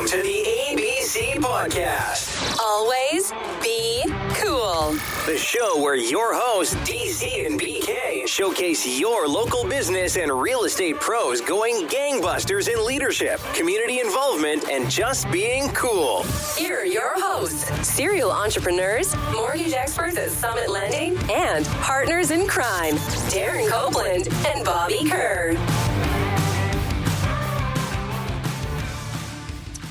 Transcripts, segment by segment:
to the ABC Podcast. Always be cool. The show where your hosts, DC and BK, showcase your local business and real estate pros going gangbusters in leadership, community involvement, and just being cool. Here are your hosts, serial entrepreneurs, mortgage experts at Summit Lending, and partners in crime, Darren Copeland and Bobby Kerr.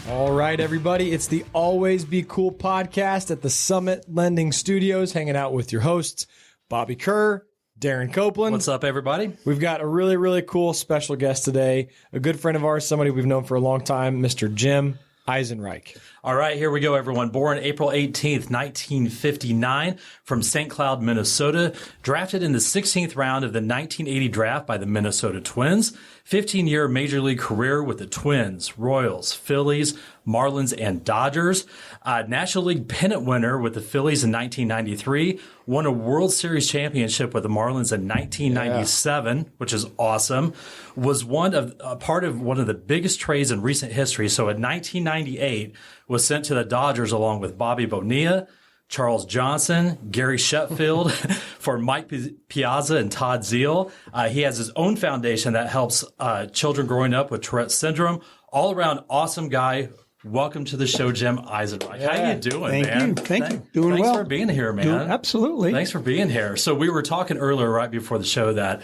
All right, everybody. It's the Always Be Cool podcast at the Summit Lending Studios, hanging out with your hosts, Bobby Kerr, Darren Copeland. What's up, everybody? We've got a really, really cool special guest today, a good friend of ours, somebody we've known for a long time, Mr. Jim Eisenreich. All right, here we go, everyone. Born April 18th, 1959, from St. Cloud, Minnesota. Drafted in the 16th round of the 1980 draft by the Minnesota Twins. 15-year Major League career with the Twins, Royals, Phillies, Marlins, and Dodgers. National League Pennant winner with the Phillies in 1993. Won a World Series championship with the Marlins in 1997, which is awesome. Was part of one of the biggest trades in recent history. So in 1998, was sent to the Dodgers along with Bobby Bonilla, Charles Johnson, Gary Sheffield for Mike Piazza and Todd Zeile. He has his own foundation that helps children growing up with Tourette Syndrome. All around awesome guy. Welcome to the show, Jim Eisenreich. Yeah. How you doing, man? Thank you. Doing Thanks well. for being here, man. Absolutely. Thanks for being here. So we were talking earlier, right before the show, that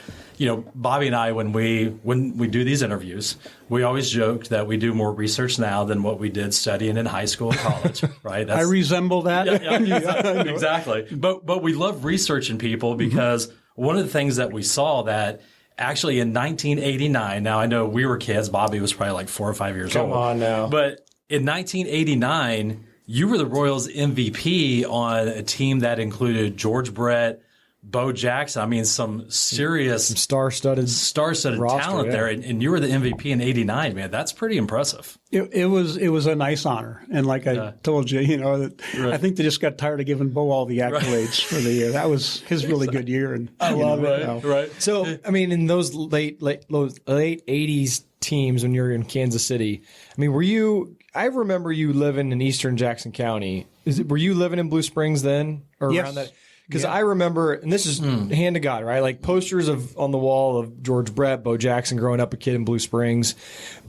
Bobby and I, when we do these interviews, we always joked that we do more research now than what we did studying in high school and college. Right? I resemble that. Yeah, exactly. But we love researching people because one of the things that we saw that actually in 1989. Now I know we were kids. Bobby was probably like 4 or 5 years old. Come on now. But in 1989, you were the Royals MVP on a team that included George Brett, Bo Jackson. I mean, some serious Star-studded roster, talent there. And you were the MVP in 89, man. That's pretty impressive. It was a nice honor. And like I told you, I think they just got tired of giving Bo all the accolades for the year. That was his really good year. And I love it. Right. So, I mean, in those late 80s teams when you were in Kansas City, I mean, I remember you living in eastern Jackson County. Were you living in Blue Springs then? Or yes. around that? Because I remember, and this is hand to God, right? Like posters on the wall of George Brett, Bo Jackson growing up a kid in Blue Springs.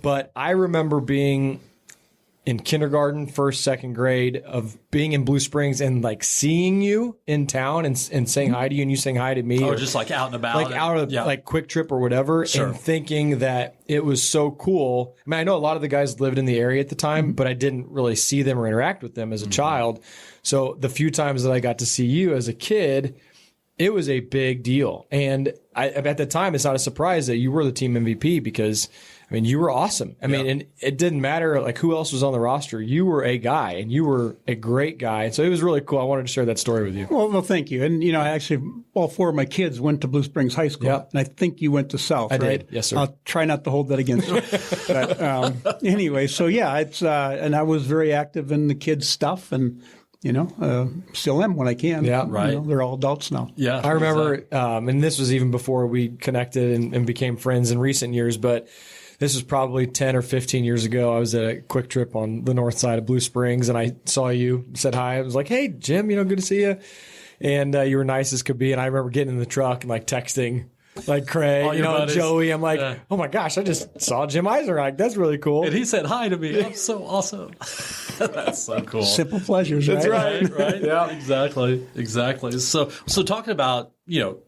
But I remember being in kindergarten, first, second grade, of being in Blue Springs and like seeing you in town and saying hi to you and you saying hi to me. Or just like out and about. Like out of like Quick Trip or whatever. Sure. And thinking that it was so cool. I mean, I know a lot of the guys lived in the area at the time, but I didn't really see them or interact with them as a child. So the few times that I got to see you as a kid, it was a big deal. And at the time, it's not a surprise that you were the team MVP because, I mean, you were awesome. I mean, and it didn't matter like who else was on the roster. You were a guy, and you were a great guy. And so it was really cool. I wanted to share that story with you. Well, thank you. And, actually, all 4 of my kids went to Blue Springs High School. Yep. And I think you went to South, I right? did. Yes, sir. I'll try not to hold that against you. But anyway, so yeah, it's and I was very active in the kids' stuff and, still am when I can. Yeah, right. They're all adults now. Yeah. I remember, and this was even before we connected and became friends in recent years, but this was probably 10 or 15 years ago. I was at a Quick Trip on the north side of Blue Springs, and I saw you, said hi. I was like, hey, Jim, good to see you. And you were nice as could be. And I remember getting in the truck and like texting like Craig, Joey. I'm like, oh my gosh, I just saw Jim Eisenreich. That's really cool. And he said hi to me. I'm so awesome. That's so cool. Simple pleasures, That's right? Right. Yeah, exactly. So talking about,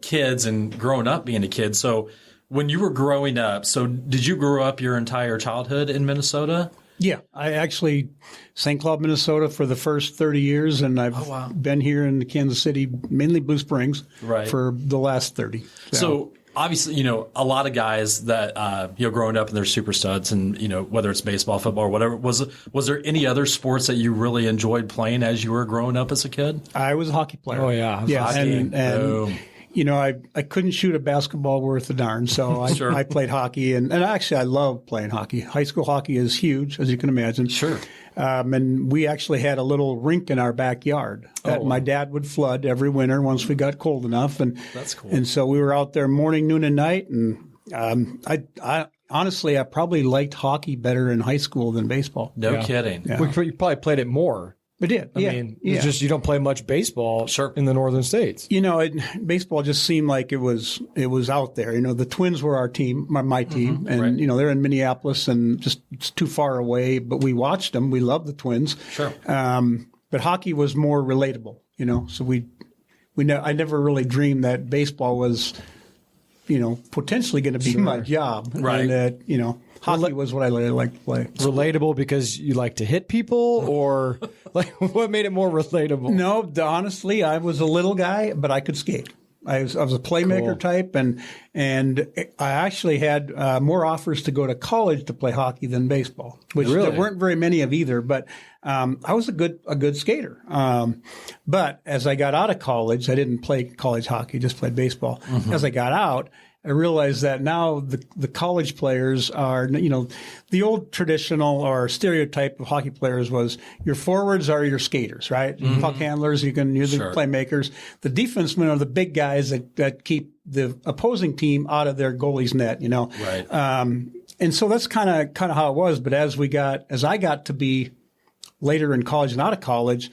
kids and growing up being a kid. So when you were growing up, so did you grow up your entire childhood in Minnesota? Yeah, I actually St. Cloud, Minnesota for the first 30 years, and I've been here in Kansas City, mainly Blue Springs, for the last 30. So obviously, a lot of guys that, growing up and they're super studs and, whether it's baseball, football, or whatever, was there any other sports that you really enjoyed playing as you were growing up as a kid? I was a hockey player. Oh, yeah. Yeah, hockey. and I couldn't shoot a basketball worth a darn, so I played hockey. And actually, I love playing hockey. High school hockey is huge, as you can imagine. Sure. And we actually had a little rink in our backyard that my dad would flood every winter once we got cold enough. And that's cool. And so we were out there morning, noon, and night. And honestly, I probably liked hockey better in high school than baseball. No kidding. Yeah. You probably played it more. I did. I mean, it's just you don't play much baseball in the northern states. You know, baseball just seemed like it was out there. You know, the Twins were our team, my team, and you know they're in Minneapolis and just it's too far away. But we watched them. We loved the Twins. Sure. But hockey was more relatable. You know, so I never really dreamed that baseball was, you know, potentially going to be my job. Right. And that, you know, hockey was what I liked to play. Relatable because you like to hit people, or like what made it more relatable? No, honestly, I was a little guy, but I could skate. I was a playmaker type, and I actually had more offers to go to college to play hockey than baseball, which there weren't very many of either. But I was a good skater. But as I got out of college, I didn't play college hockey; just played baseball. As I got out, I realized that now the college players are, you know, the old traditional or stereotype of hockey players was your forwards are your skaters, right? Puck handlers, you're the playmakers. The defensemen are the big guys that keep the opposing team out of their goalie's net, you know? Right. And so that's kind of how it was. But as I got to be later in college and out of college,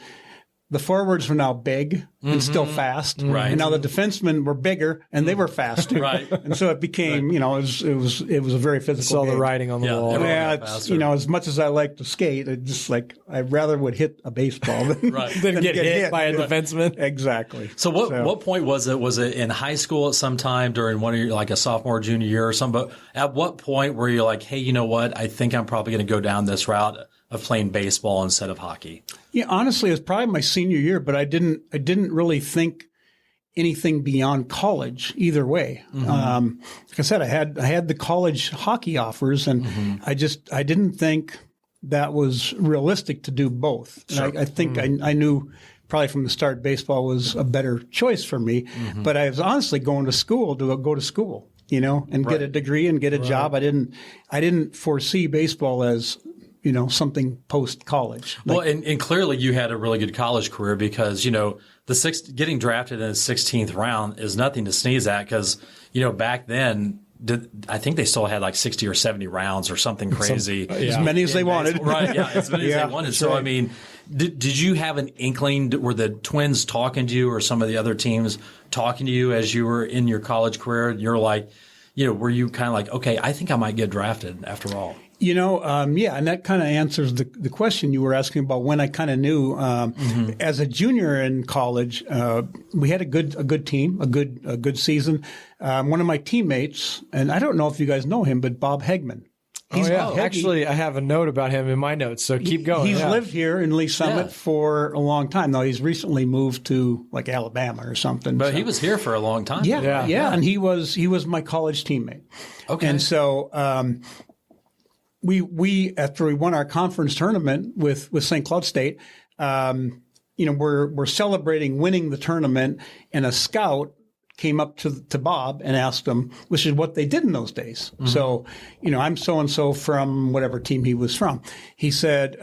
the forwards were now big and still fast. Right. And now the defensemen were bigger and they were fast too. Right. And so it became, you know, it was a very physical Saw the game. writing on the wall. Yeah, it's, you know, as much as I like to skate, it just like I rather would hit a baseball than, Than get hit by a defenseman. Exactly. So what point was it? Was it in high school at some time during one of your, like a sophomore, junior year or something? But at what point were you like, hey, you know what? I think I'm probably going to go down this route of playing baseball instead of hockey? Yeah, honestly, it was probably my senior year, but I didn't really think anything beyond college either way. Like I said, I had the college hockey offers, and I didn't think that was realistic to do both. And I think I knew probably from the start baseball was a better choice for me, but I was honestly going to school to go to school, you know, and get a degree and get a job. I didn't foresee baseball as, you know, something post-college. Well, and clearly you had a really good college career because, you know, getting drafted in the 16th round is nothing to sneeze at because, you know, back then, I think they still had like 60 or 70 rounds or something crazy. As many as they wanted. Right, yeah, as many as they wanted. So, I mean, did you have an inkling? Were the Twins talking to you or some of the other teams talking to you as you were in your college career? You're like, you know, were you kind of like, okay, I think I might get drafted after all? You know, yeah, and that kind of answers the question you were asking about when I kind of knew. As a junior in college, we had a good team, a good season. One of my teammates, and I don't know if you guys know him, but Bob Hegman. Actually, I have a note about him in my notes, so keep going. He's lived here in Lee Summit for a long time. Now, he's recently moved to like Alabama or something. But he was here for a long time. Yeah, and he was my college teammate. Okay. And so we after we won our conference tournament with St. Cloud State, you know, we're celebrating winning the tournament, and a scout came up to Bob and asked him, which is what they did in those days. So, you know, I'm so-and-so from whatever team he was from. He said,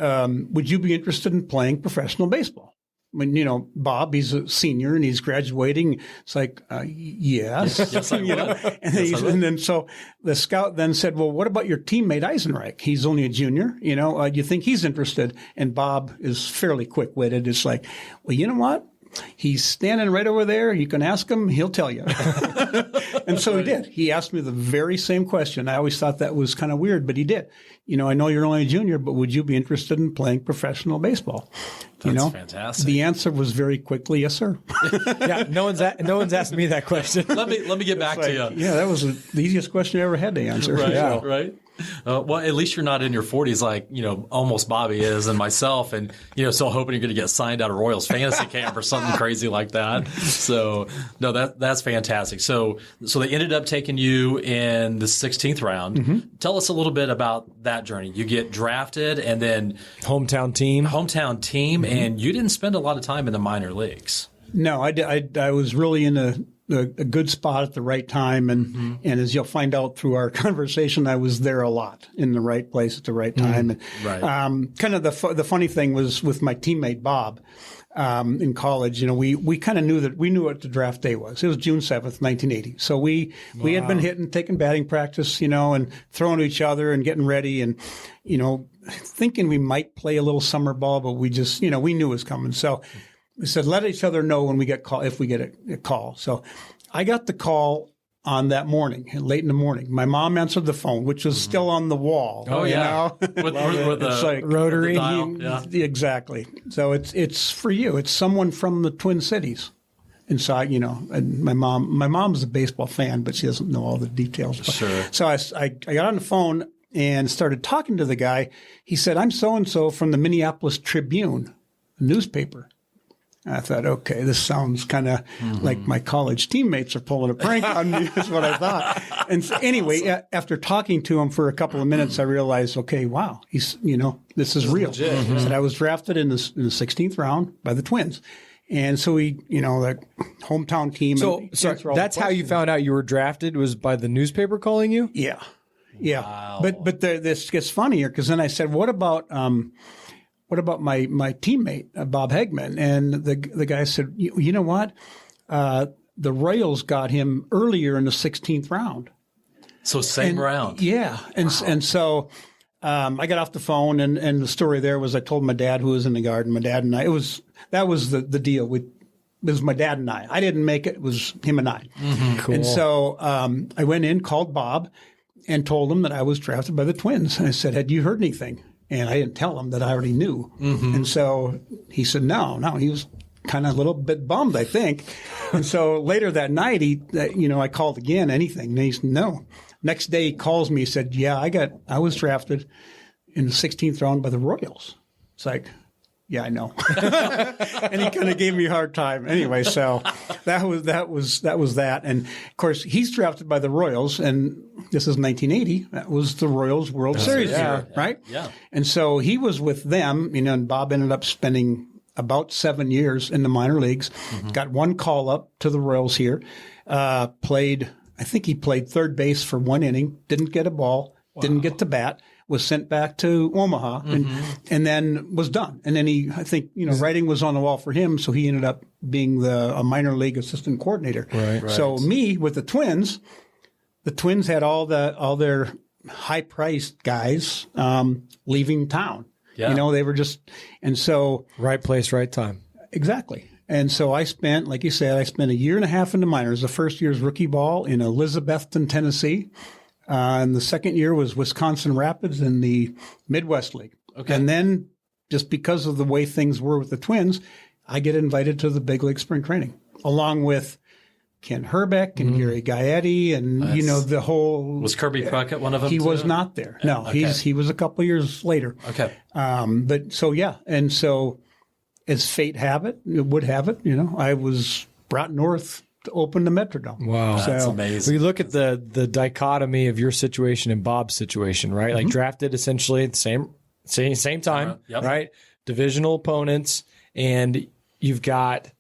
would you be interested in playing professional baseball? When, you know, Bob, he's a senior and he's graduating. It's like, yes. Yes, I you know? would. And then so the scout then said, well, what about your teammate Eisenreich? He's only a junior. You know, do you think he's interested? And Bob is fairly quick-witted. It's like, well, you know what? He's standing right over there. You can ask him. He'll tell you. And so he did. He asked me the very same question. I always thought that was kind of weird, but he did. You know, I know you're only a junior, but would you be interested in playing professional baseball? That's fantastic. The answer was very quickly, yes, sir. Yeah, no one's asked me that question. Let me get back to you. Yeah, that was the easiest question I ever had to answer. Right, yeah. right. Well, at least you're not in your 40s like, you know, almost Bobby is and myself and, you know, still hoping you're going to get signed out of Royals fantasy camp or something crazy like that. So, no, that's fantastic. So they ended up taking you in the 16th round. Tell us a little bit about that journey. You get drafted and then Hometown team, and you didn't spend a lot of time in the minor leagues. No, I was really in a good spot at the right time. And as you'll find out through our conversation, I was there a lot in the right place at the right time. Right. Kind of the funny thing was with my teammate, Bob, in college, we kind of knew what the draft day was. It was June 7th, 1980. So we had been taking batting practice, and throwing to each other and getting ready and, thinking we might play a little summer ball, but we just, we knew it was coming. So we said, let each other know when we get call, if we get a call. So I got the call on that morning, late in the morning. My mom answered the phone, which was still on the wall. Oh, yeah. With the like rotary. Exactly. So it's for you. It's someone from the Twin Cities. And so, and my mom's a baseball fan, but she doesn't know all the details. Sure. So I got on the phone and started talking to the guy. He said, I'm so-and-so from the Minneapolis Tribune, a newspaper. I thought, okay, this sounds kind of like my college teammates are pulling a prank on me, is what I thought. And so anyway, after talking to him for a couple of minutes, I realized, okay, wow, he's, this is real. He said I was drafted in the 16th round by the Twins. And so the hometown team. So that's how you found out you were drafted, was by the newspaper calling you? Yeah. Yeah. Wow. But this gets funnier because then I said, what about my teammate, Bob Hegman? And the guy said, you know what? The Royals got him earlier in the 16th round. So same round. Yeah. And so I got off the phone and the story there was I told my dad, who was in the garden, my dad and I, that was the deal. It was my dad and I. I didn't make it. It was him and I. Cool. And so I went in, called Bob, and told him that I was drafted by the Twins. And I said, had you heard anything? And I didn't tell him that I already knew. And so he said, no. He was kind of a little bit bummed, I think. And so later that night, I called again, anything. And he said, no. Next day he calls me, he said, yeah, I was drafted in the 16th round by the Royals. It's like, yeah, I know. And he kind of gave me a hard time. Anyway, so that was that. And of course, he's drafted by the Royals, and this is 1980. That was the Royals World Series year, right? Yeah. And so he was with them, and Bob ended up spending about 7 years in the minor leagues. Got one call up to the Royals here. I think he played third base for 1 inning. Didn't get a ball. Didn't get to bat. Was sent back to Omaha and then was done. And then I think, writing was on the wall for him. So he ended up being a minor league assistant coordinator. Right. So me with the Twins had all their high priced guys, leaving town. Yeah. They were just, and so. Right place, right time. Exactly. And so I spent, like you said, a year and a half in the minors. The first year's rookie ball in Elizabethton, Tennessee. And the second year was Wisconsin Rapids in the Midwest League. Okay. And then just because of the way things were with the Twins, I get invited to the big league spring training, along with Ken Herbeck and Gary Gaetti and, the whole. Was Kirby Puckett one of them? He was not there. No, okay. He was a couple of years later. Okay. But so, yeah. And so as fate would have it, I was brought north to open the Metrodome. Wow. That's amazing. We look at the dichotomy of your situation and Bob's situation, right? Like drafted essentially at the same time, right? Divisional opponents, and you've got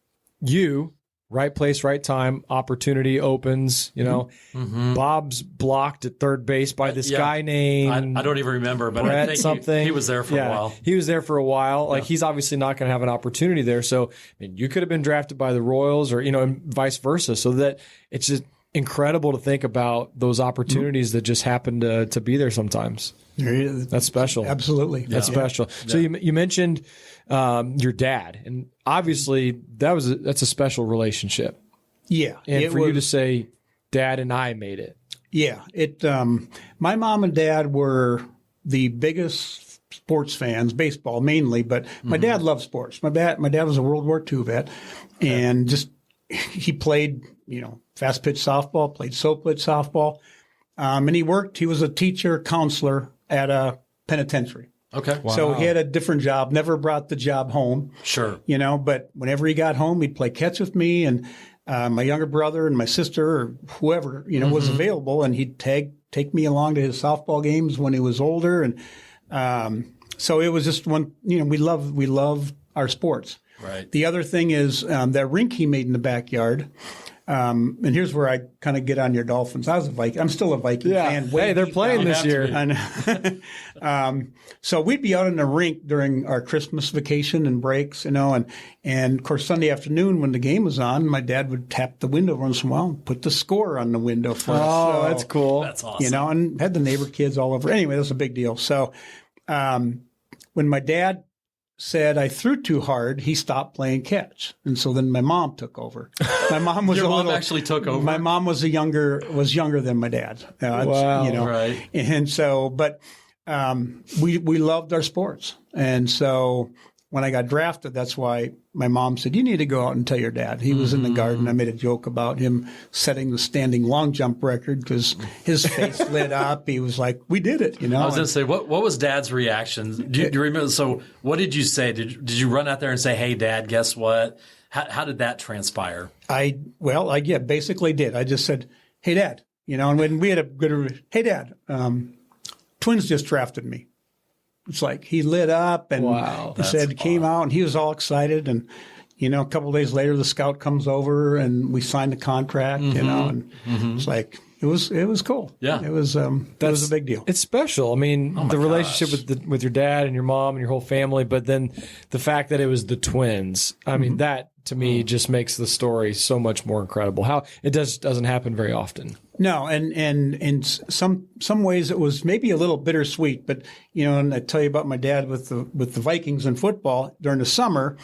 right place, right time, opportunity opens, Bob's blocked at third base by this guy named I don't even remember, but Brett I think something. he was there for a while. He was there for a while. Like he's obviously not going to have an opportunity there. So you could have been drafted by the Royals or, and vice versa. So that it's just incredible to think about those opportunities that just happen to be there sometimes. That's special. Absolutely. That's special. So you mentioned your dad, and obviously that's a special relationship. Yeah. And for you to say, Dad and I made it. Yeah. My mom and dad were the biggest sports fans, baseball mainly, but my dad loved sports. My dad was a World War II vet, and he played, fast pitch softball, played slow pitch softball. And he was a teacher, counselor at a penitentiary. Okay. Wow. So he had a different job, never brought the job home. Sure. But whenever he got home, he'd play catch with me and my younger brother and my sister or whoever, was available, and he'd take me along to his softball games when he was older. And so it was just one, we love our sports. Right. The other thing is that rink he made in the backyard, And here's where I kind of get on your Dolphins. I was a Viking. I'm still a Viking fan. Hey, they're playing this year. And, so we'd be out in the rink during our Christmas vacation and breaks, and of course Sunday afternoon when the game was on, my dad would tap the window once in a while and put the score on the window for us. Oh, that's cool. That's awesome. And had the neighbor kids all over. Anyway, that's a big deal. So when my dad said I threw too hard, he stopped playing catch, and so then my mom took over. My mom was Your mom actually took over. My mom was younger than my dad. Wow, right. And so, but we loved our sports, and so when I got drafted, that's why my mom said, you need to go out and tell your dad. He was in the garden. I made a joke about him setting the standing long jump record because his face lit up. He was like, we did it, I was going to say, what was Dad's reaction? Do you remember? So what did you say? Did you run out there and say, hey, Dad, guess what? How did that transpire? I basically did. I just said, hey, Dad, and when we had a good, hey, Dad, Twins just drafted me. It's like he lit up and he said, came out and he was all excited. And, a couple of days later, the scout comes over and we signed the contract, and it's like, it was cool. Yeah. It was a big deal. It's special. I mean, the relationship with your dad and your mom and your whole family, but then the fact that it was the Twins. I mean, that to me just makes the story so much more incredible. How it doesn't happen very often. No, and in some ways it was maybe a little bittersweet, but and I tell you about my dad with the Vikings in football during the summer,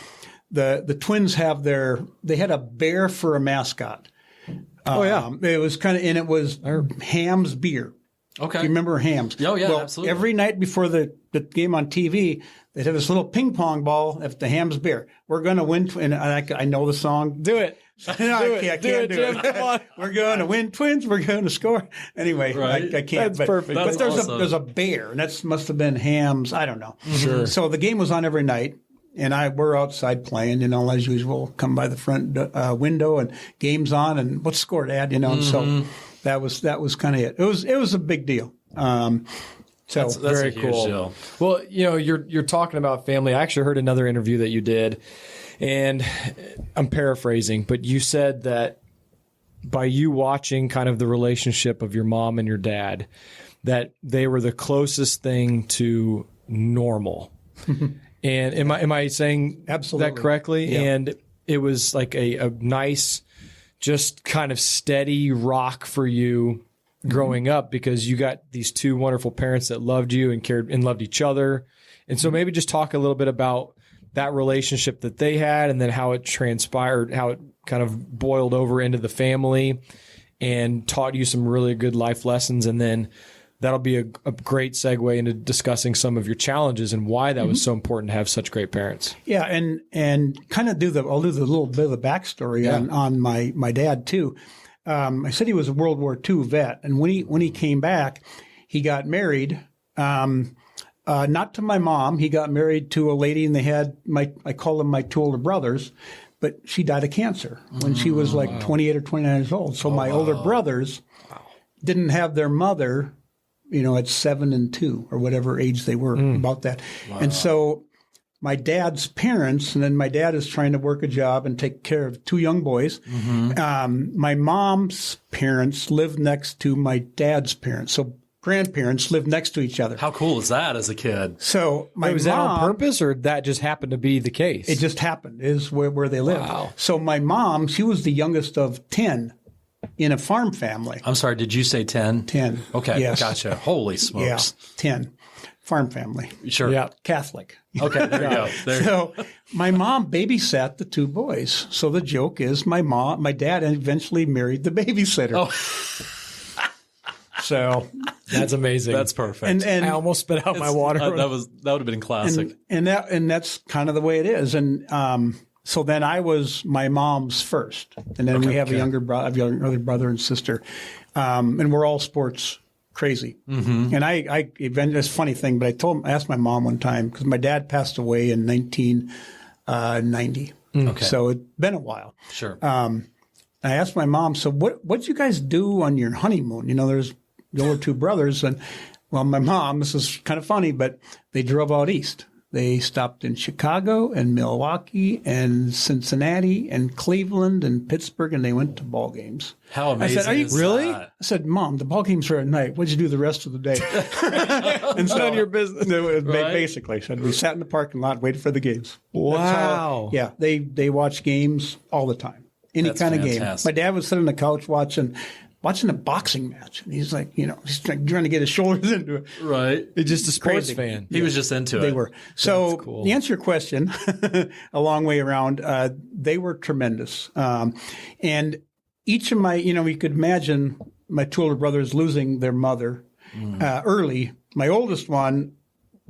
the Twins they had a bear for a mascot. It was and it was Ham's beer. Okay. Do you remember Ham's? Oh yeah, well, absolutely. Every night before the game on TV, they'd have this little ping pong ball at the Ham's beer. We're going to win, and I know the song. Do it. I can't do it. Jim. Come on. We're going to win, Twins. We're going to score. Anyway, right. I can't. That's perfect. But there's a bear, and that must have been Ham's. I don't know. Sure. So the game was on every night, and we're outside playing, as usual. Come by the front window, and game's on, and what's the score, Dad? And so that was kind of it. It was a big deal. That's very a huge cool. deal. Well, you're talking about family. I actually heard another interview that you did, and I'm paraphrasing, but you said that by you watching kind of the relationship of your mom and your dad, that they were the closest thing to normal. And am I saying Absolutely. that correctly? Yeah. And it was like a nice, just kind of steady rock for you growing up, because you got these two wonderful parents that loved you and cared and loved each other. And so maybe just talk a little bit about that relationship that they had, and then how it transpired, how it kind of boiled over into the family and taught you some really good life lessons. And then that'll be a great segue into discussing some of your challenges and why that was so important to have such great parents. Yeah, and kind of I'll do the little bit of the backstory on my dad too. I said he was a World War II vet, and when he came back, he got married. Not to my mom. He got married to a lady, and they had I call them my two older brothers, but she died of cancer when she was like 28 or 29 years old. So my older brothers didn't have their mother, at 7 and 2 or whatever age they were about that. Wow. And so my dad's parents, and then my dad is trying to work a job and take care of two young boys. My mom's parents lived next to my dad's parents. So grandparents lived next to each other. How cool is that as a kid? So was that on purpose, or that just happened to be the case? It just happened, is where they lived. Wow. So my mom, she was the youngest of 10 in a farm family. I'm sorry, did you say 10? 10. Okay, yes. Gotcha. Holy smokes. Yeah, 10. Farm family. Sure. Yeah. Catholic. Okay, there you go. So my mom babysat the two boys. So the joke is my dad eventually married the babysitter. Oh. So that's amazing. That's perfect. And I almost spit out my water. That would have been classic. And that's kind of the way it is. And so then I was my mom's first, and then we have a younger brother and sister, and we're all sports crazy. And it's a funny thing, but I asked my mom one time, because my dad passed away in 1990. So it's been a while. Sure. I asked my mom, so what'd you guys do on your honeymoon? There's the older two brothers, and well, my mom, this is kind of funny, but they drove out east. They stopped in Chicago and Milwaukee and Cincinnati and Cleveland and Pittsburgh, and they went to ball games. How amazing! I said, "Are you really?" I said, "Mom, the ball games are at night. What'd you do the rest of the day?" And None of your business. Basically, said we sat in the parking lot, waited for the games. Wow. Yeah, they watch games all the time. Any That's kind of fantastic. game. My dad would sit on the couch watching a boxing match, and he's like, he's trying to get his shoulders into it. Right. He's just a sports Crazy. fan. He was just into it. They were. So cool. to answer your question, a long way around, they were tremendous. And each of my, you could imagine my two older brothers losing their mother early. My oldest one,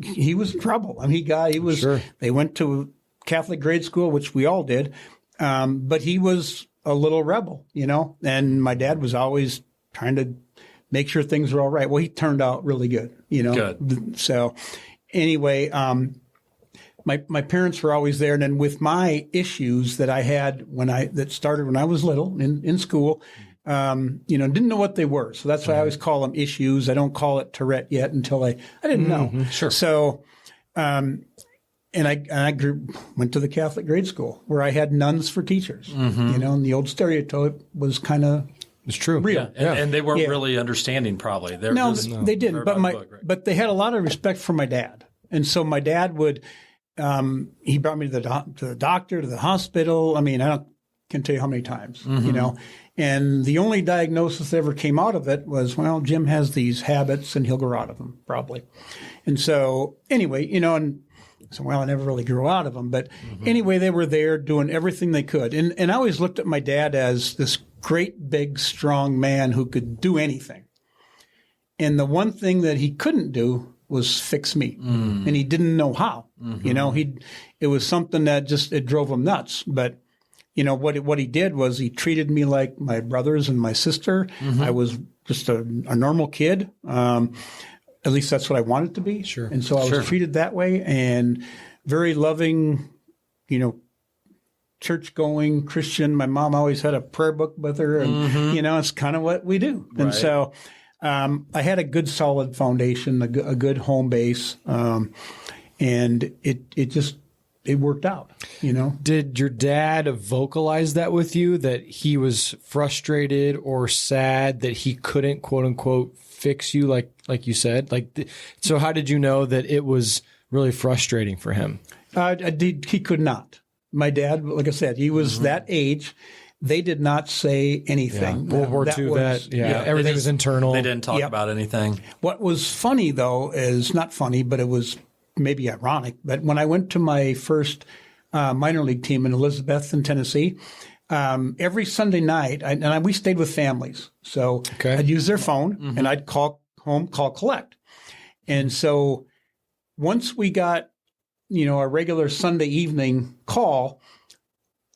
he was in trouble. I mean, he was. Sure. They went to Catholic grade school, which we all did, but he was a little rebel, and my dad was always trying to make sure things were all right. Well, he turned out really good, Good. So anyway, my parents were always there. And then with my issues that I had that started when I was little in school, didn't know what they were. So that's why I always call them issues. I don't call it Tourette yet until I didn't know. Sure. So, and I went to the Catholic grade school where I had nuns for teachers, and the old stereotype was kind of It's true. real. Yeah. And they weren't really understanding probably. No, they didn't. But they had a lot of respect for my dad, and so my dad would. He brought me to the doctor, to the hospital. I mean, can tell you how many times, And the only diagnosis that ever came out of it was, well, Jim has these habits, and he'll grow out of them probably. And so anyway, and. So, well, I never really grew out of them. But anyway, they were there doing everything they could. And I always looked at my dad as this great, big, strong man who could do anything. And the one thing that he couldn't do was fix me. And he didn't know how. It was something that it drove him nuts. But, what he did was he treated me like my brothers and my sister. I was just a normal kid. At least that's what I wanted to be. Sure. And so I was treated that way, and very loving, church-going Christian. My mom always had a prayer book with her, and, it's kind of what we do. Right. And so I had a good, solid foundation, a good home base, and it worked out, Did your dad vocalize that with you, that he was frustrated or sad that he couldn't, quote unquote, fix you like you said? So how did you know that it was really frustrating for him? He could not. My dad, like I said, he was that age. They did not say anything. World War II, everything was internal. They didn't talk about anything. What was funny, though, is not funny, but it was maybe ironic. But when I went to my first minor league team in Elizabeth, in Tennessee, every Sunday night, we stayed with families. So I'd use their phone and I'd call home, call collect. And so once we got, a regular Sunday evening call,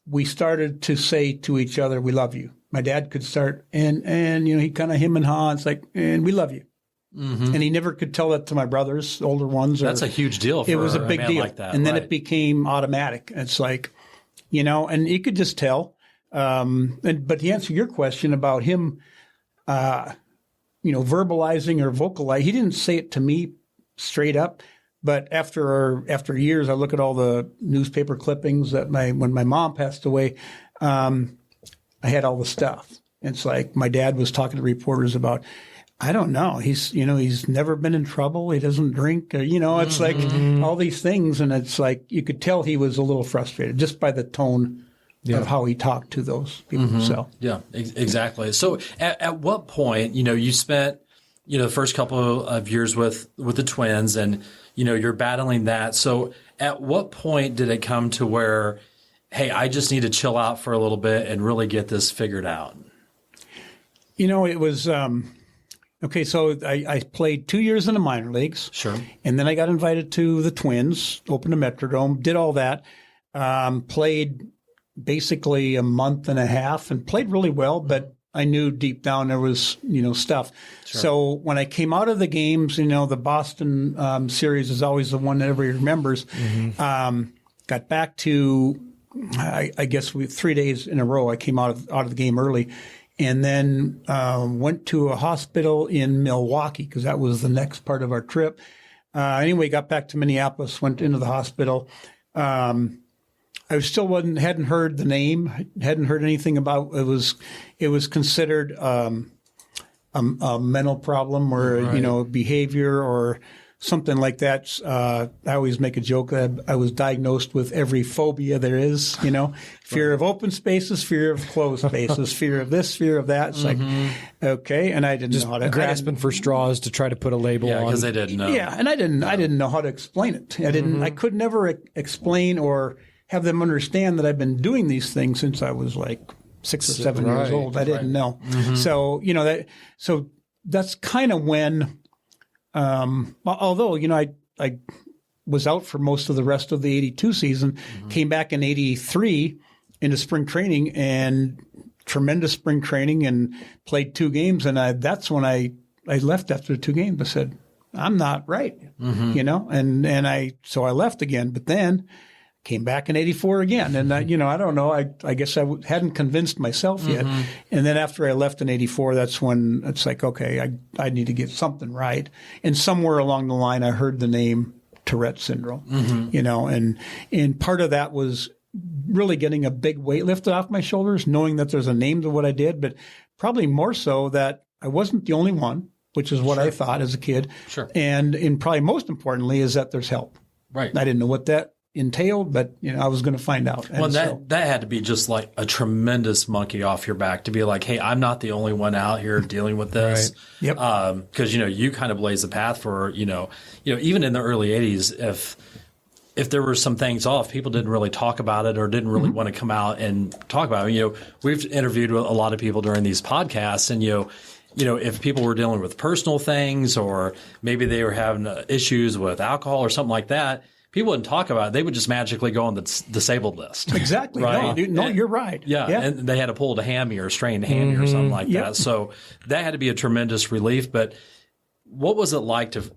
we started to say to each other, "We love you." My dad could start and he kind of him and ha. It's like, "And we love you." And he never could tell that to my brothers, older ones. That's a huge deal for it was a big man deal. like that. And then it became automatic. It's like, and you could just tell. But to answer your question about him, verbalizing or vocalizing, he didn't say it to me straight up. But after years, I look at all the newspaper clippings that when my mom passed away, I had all the stuff. It's like my dad was talking to reporters about, I don't know, he's never been in trouble. He doesn't drink. It's like all these things. And it's like you could tell he was a little frustrated just by the tone of how he talked to those people. So yeah, exactly. So at what point, you spent, the first couple of years with the Twins, and, you're battling that. So at what point did it come to where, hey, I just need to chill out for a little bit and really get this figured out? It was, okay, so I played 2 years in the minor leagues. Sure. And then I got invited to the Twins, opened a Metrodome, did all that, played basically a month and a half and played really well, but I knew deep down there was, stuff. Sure. So when I came out of the games, the Boston series is always the one that everybody remembers. Got back to, I guess 3 days in a row, I came out of the game early, and then went to a hospital in Milwaukee because that was the next part of our trip. Anyway, got back to Minneapolis, went into the hospital. I still hadn't heard the name, hadn't heard anything about it. It was considered a mental problem or behavior or something like that. I always make a joke that I was diagnosed with every phobia there is. Fear of open spaces, fear of closed spaces, fear of this, fear of that. It's like, okay, and I didn't know how to grasping for straws to try to put a label on. because they didn't know. Yeah, and I didn't know how to explain it. I could never explain or have them understand that I've been doing these things since I was like 6 or 7 years old. I didn't know. So, so that's kind of when, although, I was out for most of the rest of the 82 season, came back in 83 into spring training and tremendous spring training and played 2 games. And that's when I left after the 2 games. I said, I'm not right, so I left again, but then came back in 84 again. And, I don't know. I guess I hadn't convinced myself yet. And then after I left in 84, that's when it's like, okay, I need to get something right. And somewhere along the line, I heard the name Tourette Syndrome, and part of that was really getting a big weight lifted off my shoulders, knowing that there's a name to what I did, but probably more so that I wasn't the only one, which is what I thought as a kid. Sure. And probably most importantly is that there's help. Right. I didn't know what that entailed, but I was going to find out. Well, that had to be just like a tremendous monkey off your back to be like, hey, I'm not the only one out here dealing with this. Yep. Because you kind of blazed the path for even in the early 80s, if there were some things off, people didn't really talk about it or didn't really want to come out and talk about it. We've interviewed a lot of people during these podcasts, and if people were dealing with personal things or maybe they were having issues with alcohol or something like that, people wouldn't talk about it. They would just magically go on the disabled list. Exactly. Right? No, you're right. Yeah. And they had a pulled hammy or a strained hammy or something like that. So that had to be a tremendous relief. But what was it like to,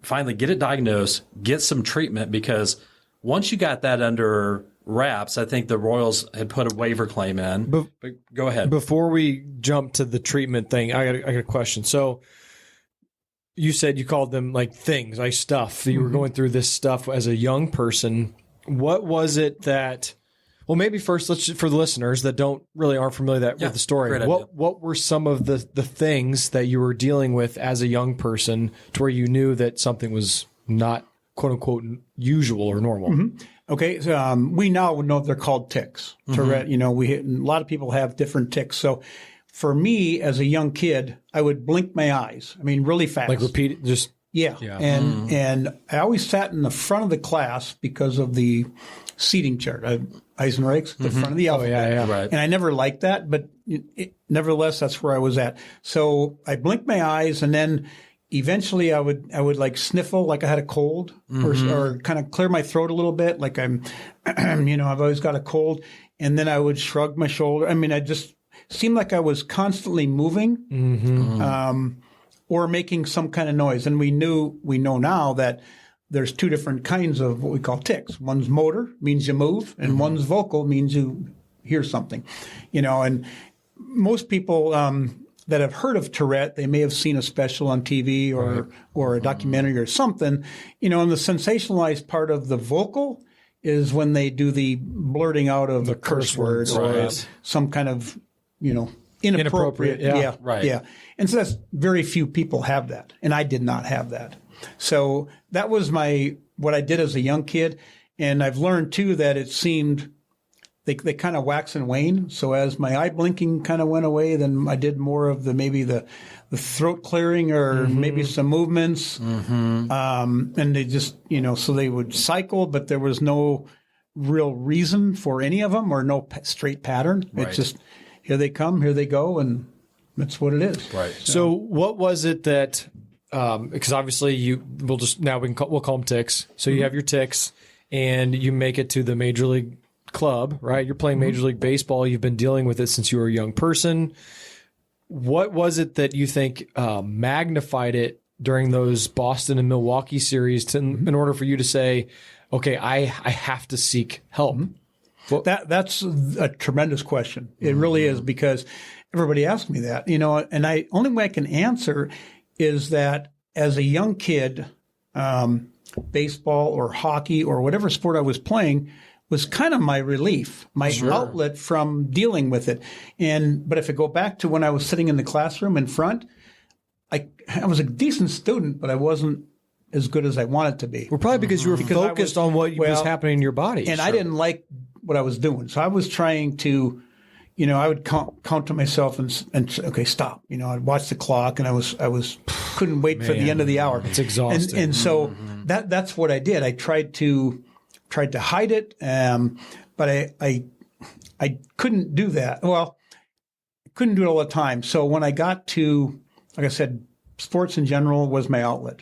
finally get it diagnosed, get some treatment? Because once you got that under wraps, I think the Royals had put a waiver claim in. But go ahead. Before we jump to the treatment thing, I got a question. So you said you called them like things, like stuff. You were going through this stuff as a young person. What was it that? Well, maybe first, for the listeners that aren't familiar with the story. What were some of the things that you were dealing with as a young person to where you knew that something was not quote unquote usual or normal? Okay, so we now know they're called tics. Tourette. A lot of people have different tics. So for me, as a young kid, I would blink my eyes. I mean, really fast. Like repeat it, just yeah. And I always sat in the front of the class because of the seating chart. Eisenreich's the front of the alphabet. Right. And I never liked that, but nevertheless, that's where I was at. So I blinked my eyes, and then eventually I would like sniffle like I had a cold, or kind of clear my throat a little bit, like I'm, I've always got a cold, and then I would shrug my shoulder. I mean, I just seemed like I was constantly moving, or making some kind of noise. And we know now that there's 2 different kinds of what we call tics. One's motor, means you move, and one's vocal, means you hear something. And most people that have heard of Tourette, they may have seen a special on TV or a documentary or something. And the sensationalized part of the vocal is when they do the blurting out of a curse word or some kind of inappropriate. Yeah. Right. Yeah. And so that's very few people have that. And I did not have that. So that was what I did as a young kid. And I've learned too that it seemed they kind of wax and wane. So as my eye blinking kind of went away, then I did more of the throat clearing or maybe some movements. And they just, so they would cycle, but there was no real reason for any of them or no straight pattern. Right. It's just, here they come, here they go, and that's what it is. Right. So what was it that, because obviously we'll call them tics. So you have your tics and you make it to the Major League club, right? You're playing Major League Baseball. You've been dealing with it since you were a young person. What was it that you think magnified it during those Boston and Milwaukee series in order for you to say, okay, I have to seek help? Well, that's a tremendous question. It really is, because everybody asks me that, and only way I can answer is that as a young kid, baseball or hockey or whatever sport I was playing was kind of my relief, my outlet from dealing with it. But if I go back to when I was sitting in the classroom in front, I was a decent student, but I wasn't as good as I wanted to be. Well, probably because you were focused on what was happening in your body. And I didn't like what I was doing. So I was trying to, I would count to myself and okay, stop. I'd watch the clock, and I couldn't wait for the end of the hour. It's exhausting. And so that's what I did. I tried to hide it, but I couldn't do that. Well, I couldn't do it all the time. So when I got to, like I said, sports in general was my outlet.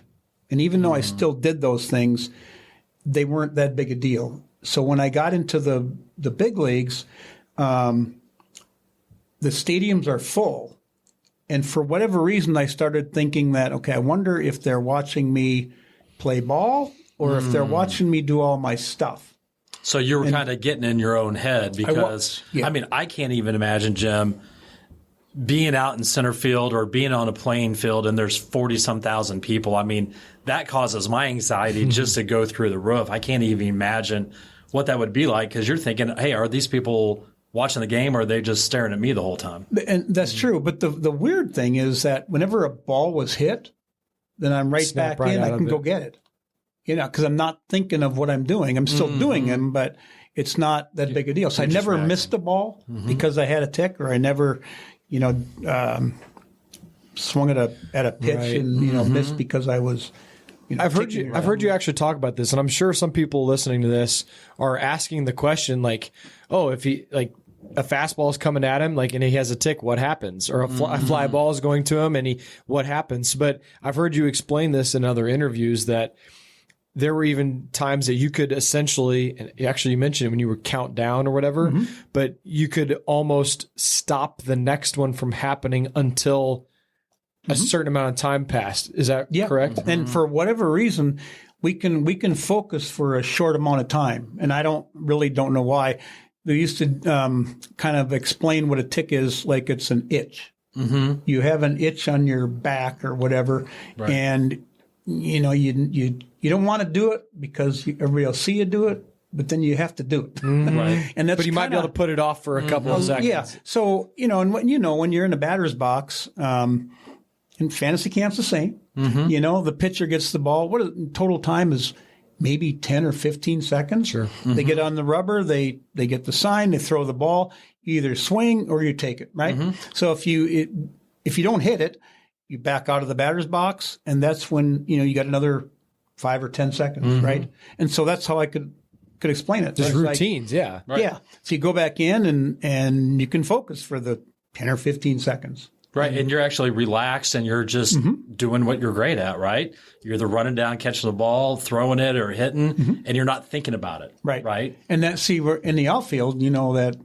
And even though I still did those things, they weren't that big a deal. So when I got into the big leagues, the stadiums are full. And for whatever reason, I started thinking that, okay, I wonder if they're watching me play ball or if they're watching me do all my stuff. So you were kind of getting in your own head because, I can't even imagine, Jim, being out in center field or being on a playing field and there's 40-some thousand people. I mean, that causes my anxiety just to go through the roof. I can't even imagine what that would be like because you're thinking, hey, are these people watching the game or are they just staring at me the whole time? And that's true. But the weird thing is that whenever a ball was hit, then I'm back in. I can go get it. Because I'm not thinking of what I'm doing. I'm still doing them, but it's not that big a deal. So I never missed a ball because I had a tick, or I never, swung at a pitch and missed because I was. I've heard you actually talk about this, and I'm sure some people listening to this are asking the question like, oh, if he a fastball is coming at him, and he has a tick, what happens? Or a fly ball is going to him, and what happens? But I've heard you explain this in other interviews that there were even times that you could essentially, and actually you mentioned it when you were count down or whatever, but you could almost stop the next one from happening until a certain amount of time passed. Is that correct? And for whatever reason, we can focus for a short amount of time. And I don't know why. They used to kind of explain what a tick is like it's an itch. You have an itch on your back or whatever, and you don't want to do it because everybody will see you do it, but then you have to do it. And that's but you might be able to put it off for a couple of seconds. Yeah. So, and when you're in a batter's box, and fantasy camp's the same. The pitcher gets the ball. Total time is maybe 10 or 15 seconds. Sure. They get on the rubber, they get the sign, they throw the ball, you either swing or you take it, right? So if you don't hit it, you back out of the batter's box, and that's when, you got another 5 or 10 seconds, right? And so that's how I could explain it. Just routines, yeah. Right. Yeah. So you go back in and you can focus for the 10 or 15 seconds. Right, and you're actually relaxed and you're just doing what you're great at, right? You're either running down, catching the ball, throwing it, or hitting, and you're not thinking about it. Right. And we're in the outfield, that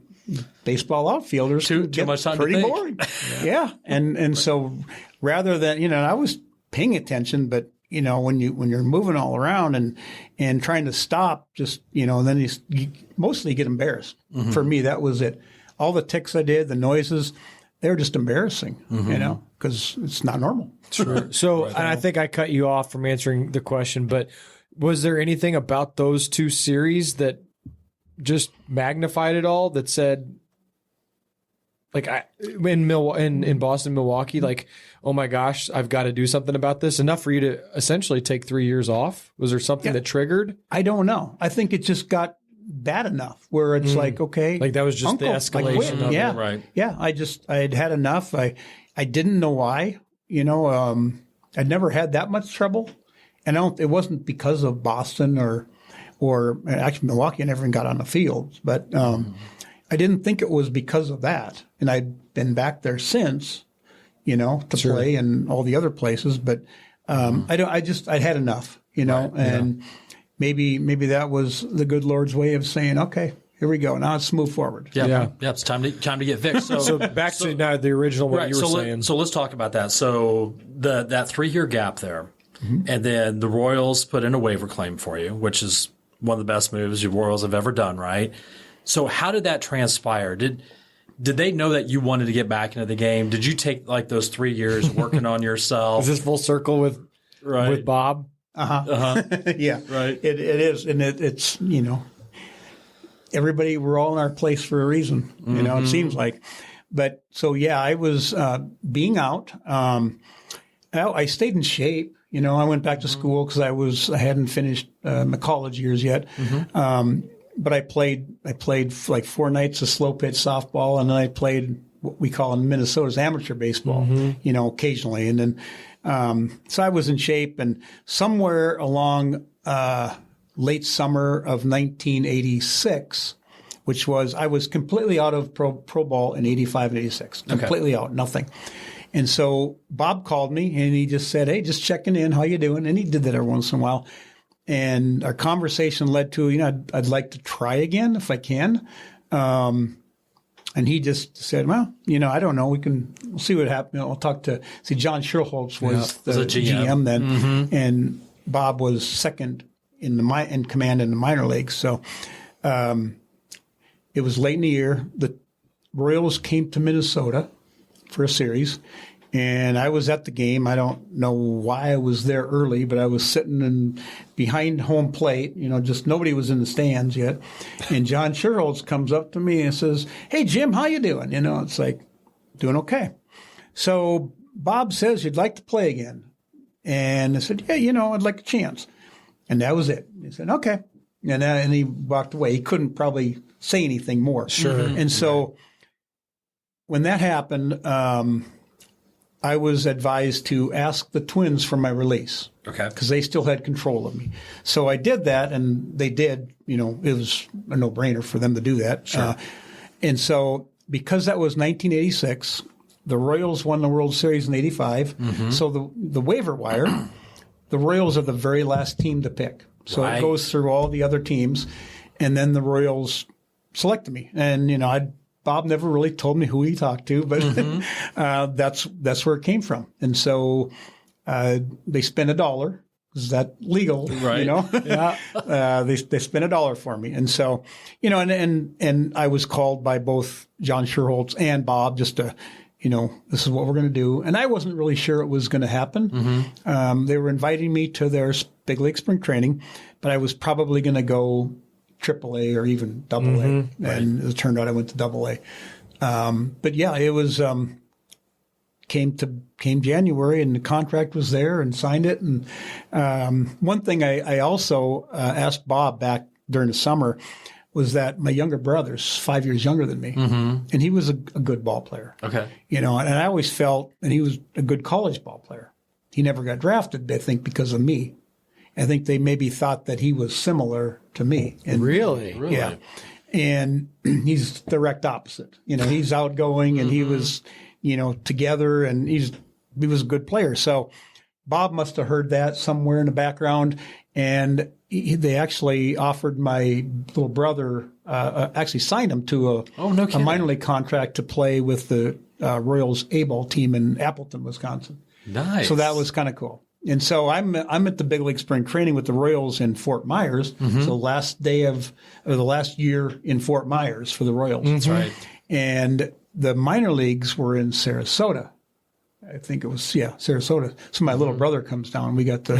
baseball outfielders too much time pretty to think. boring. Yeah. And so rather than, I was paying attention, but when you're moving all around and trying to stop, just, then you mostly get embarrassed. For me, that was it. All the ticks I did, the noises, they were just embarrassing, because it's not normal. Sure. So, and I think I cut you off from answering the question, but was there anything about those two series that just magnified it all, that said, in Boston, Milwaukee, oh my gosh, I've got to do something about this, enough for you to essentially take 3 years off? Was there something that triggered? I don't know. I think it just got bad enough where it's okay. That was just the escalation of it. Right. Yeah. I had had enough. I didn't know why, I'd never had that much trouble. And it wasn't because of Boston or actually Milwaukee. I never even got on the field, but, I didn't think it was because of that. And I'd been back there since, to play and all the other places, but, I'd had enough, and maybe that was the good Lord's way of saying, okay, here we go. Now let's move forward. Yeah. It's time to get fixed. So back to now the original what you were saying. So let's talk about that. So that 3-year gap there, and then the Royals put in a waiver claim for you, which is one of the best moves the Royals have ever done, right? So how did that transpire? Did they know that you wanted to get back into the game? Did you take those 3 years working on yourself? Is this full circle with Bob? Yeah. Right. It is. And it's, everybody, we're all in our place for a reason, it seems like. But so, yeah, I was being out. I stayed in shape. I went back to school because I hadn't finished my college years yet. But I played like 4 nights of slow pitch softball, and then I played what we call in Minnesota's amateur baseball, occasionally. And then, so I was in shape, and somewhere along late summer of 1986, which was, I was completely out of pro ball in 85 and 86, completely out, nothing. And so Bob called me and he just said, "Hey, just checking in, how you doing?" And he did that every once in a while. And our conversation led to, I'd like to try again if I can. And he just said, "Well, I don't know. We'll see what happens. I'll talk to." John Schulholz was the GM then, and Bob was second in command in the minor leagues. So it was late in the year. The Royals came to Minnesota for a series, and I was at the game. I don't know why I was there early, but I was sitting behind home plate. Just nobody was in the stands yet. And John Schulholz comes up to me and says, "Hey, Jim, how you doing?" It's like, "Doing okay." So Bob says, "You'd like to play again?" And I said, "Yeah, I'd like a chance." And that was it. He said, "Okay." And he walked away. He couldn't probably say anything more. Sure. And so when that happened, I was advised to ask the Twins for my release. Okay. Because they still had control of me. So I did that, and they did. It was a no-brainer for them to do that. Sure. And so because that was 1986, the Royals won the World Series in 85. So the waiver wire, the Royals are the very last team to pick. So it goes through all the other teams, and then the Royals selected me. And, Bob never really told me who he talked to, but that's where it came from. And so they spent $1. Is that legal? Right. Yeah. They spent $1 for me. And so, and I was called by both John Schulholz and Bob just to, this is what we're going to do. And I wasn't really sure it was going to happen. They were inviting me to their big league spring training, but I was probably going to go AAA or even AA. And it turned out I went to AA. But yeah, it was, came January and the contract was there and signed it. And one thing I also asked Bob back during the summer was that my younger brother's 5 years younger than me, and he was a good ball player. Okay. And I always felt, and he was a good college ball player. He never got drafted, I think, because of me. I think they maybe thought that he was similar to me. And, Really? Yeah. And he's the direct opposite. He's outgoing, and he was, together, and he was a good player. So Bob must have heard that somewhere in the background, and they actually offered my little brother, actually signed him to a minor league contract to play with the Royals A-ball team in Appleton, Wisconsin. Nice. So that was kind of cool. And so I'm at the big league spring training with the Royals in Fort Myers. So last year in Fort Myers for the Royals. That's right. And the minor leagues were in Sarasota. I think it was, Sarasota. So my little brother comes down. We got to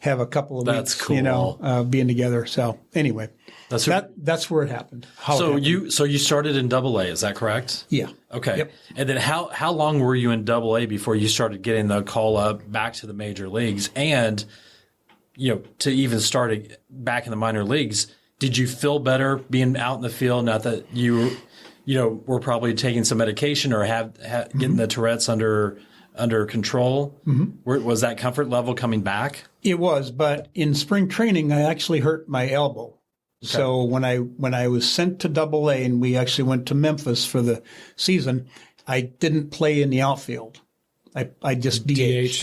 have a couple of That's weeks, cool. being together. So anyway, that's where it happened. So you started in AA, is that correct? Yeah. Okay. Yep. And then how long were you in AA before you started getting the call up back to the major leagues? And, to even start back in the minor leagues, did you feel better being out in the field? Not that you were probably taking some medication or getting the Tourette's under control. Was that comfort level coming back? It was, but in spring training, I actually hurt my elbow. Okay. So when I was sent to AA and we actually went to Memphis for the season, I didn't play in the outfield. I just DH.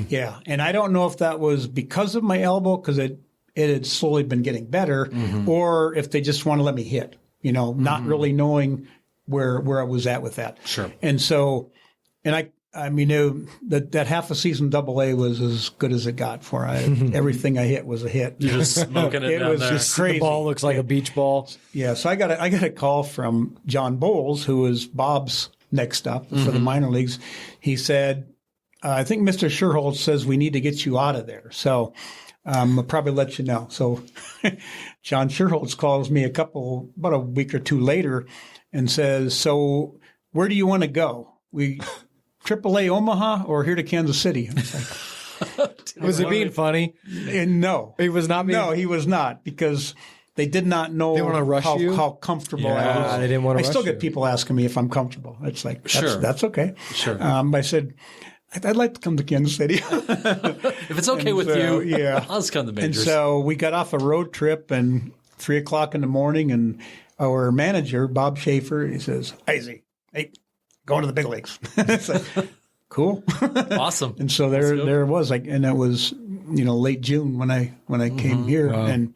Yeah, and I don't know if that was because of my elbow, because it had slowly been getting better, or if they just want to let me hit. Not really knowing where I was at with that. Sure. And so, and I mean, that half a season AA was as good as it got for everything I hit was a hit. You're just smoking it down was there. just crazy. The ball looks like a beach ball. Yeah, so I got a call from John Bowles, who was Bob's next up for the minor leagues. He said, "I think Mr. Schulholz says we need to get you out of there." So I'll probably let you know. So John Sherholtz calls me about a week or two later and says, so where do you want to go? We AAA Omaha or here to Kansas City? And it's like, Was it being funny? And no. He was not being No, he was not, because they did not know how comfortable I was. They didn't want to I still rush get you. people asking me if I'm comfortable. It's like, Sure. that's okay. Sure. I said, I'd like to come to Kansas City. If it's okay with you, yeah. I'll just come to the And majors. so we got off a road trip and 3:00 in the morning, and our manager, Bob Schaefer, he says, hey, going to the big leagues. It's like, cool. Awesome. And so there it was, like, and it was, late June when I came here. Wow. And,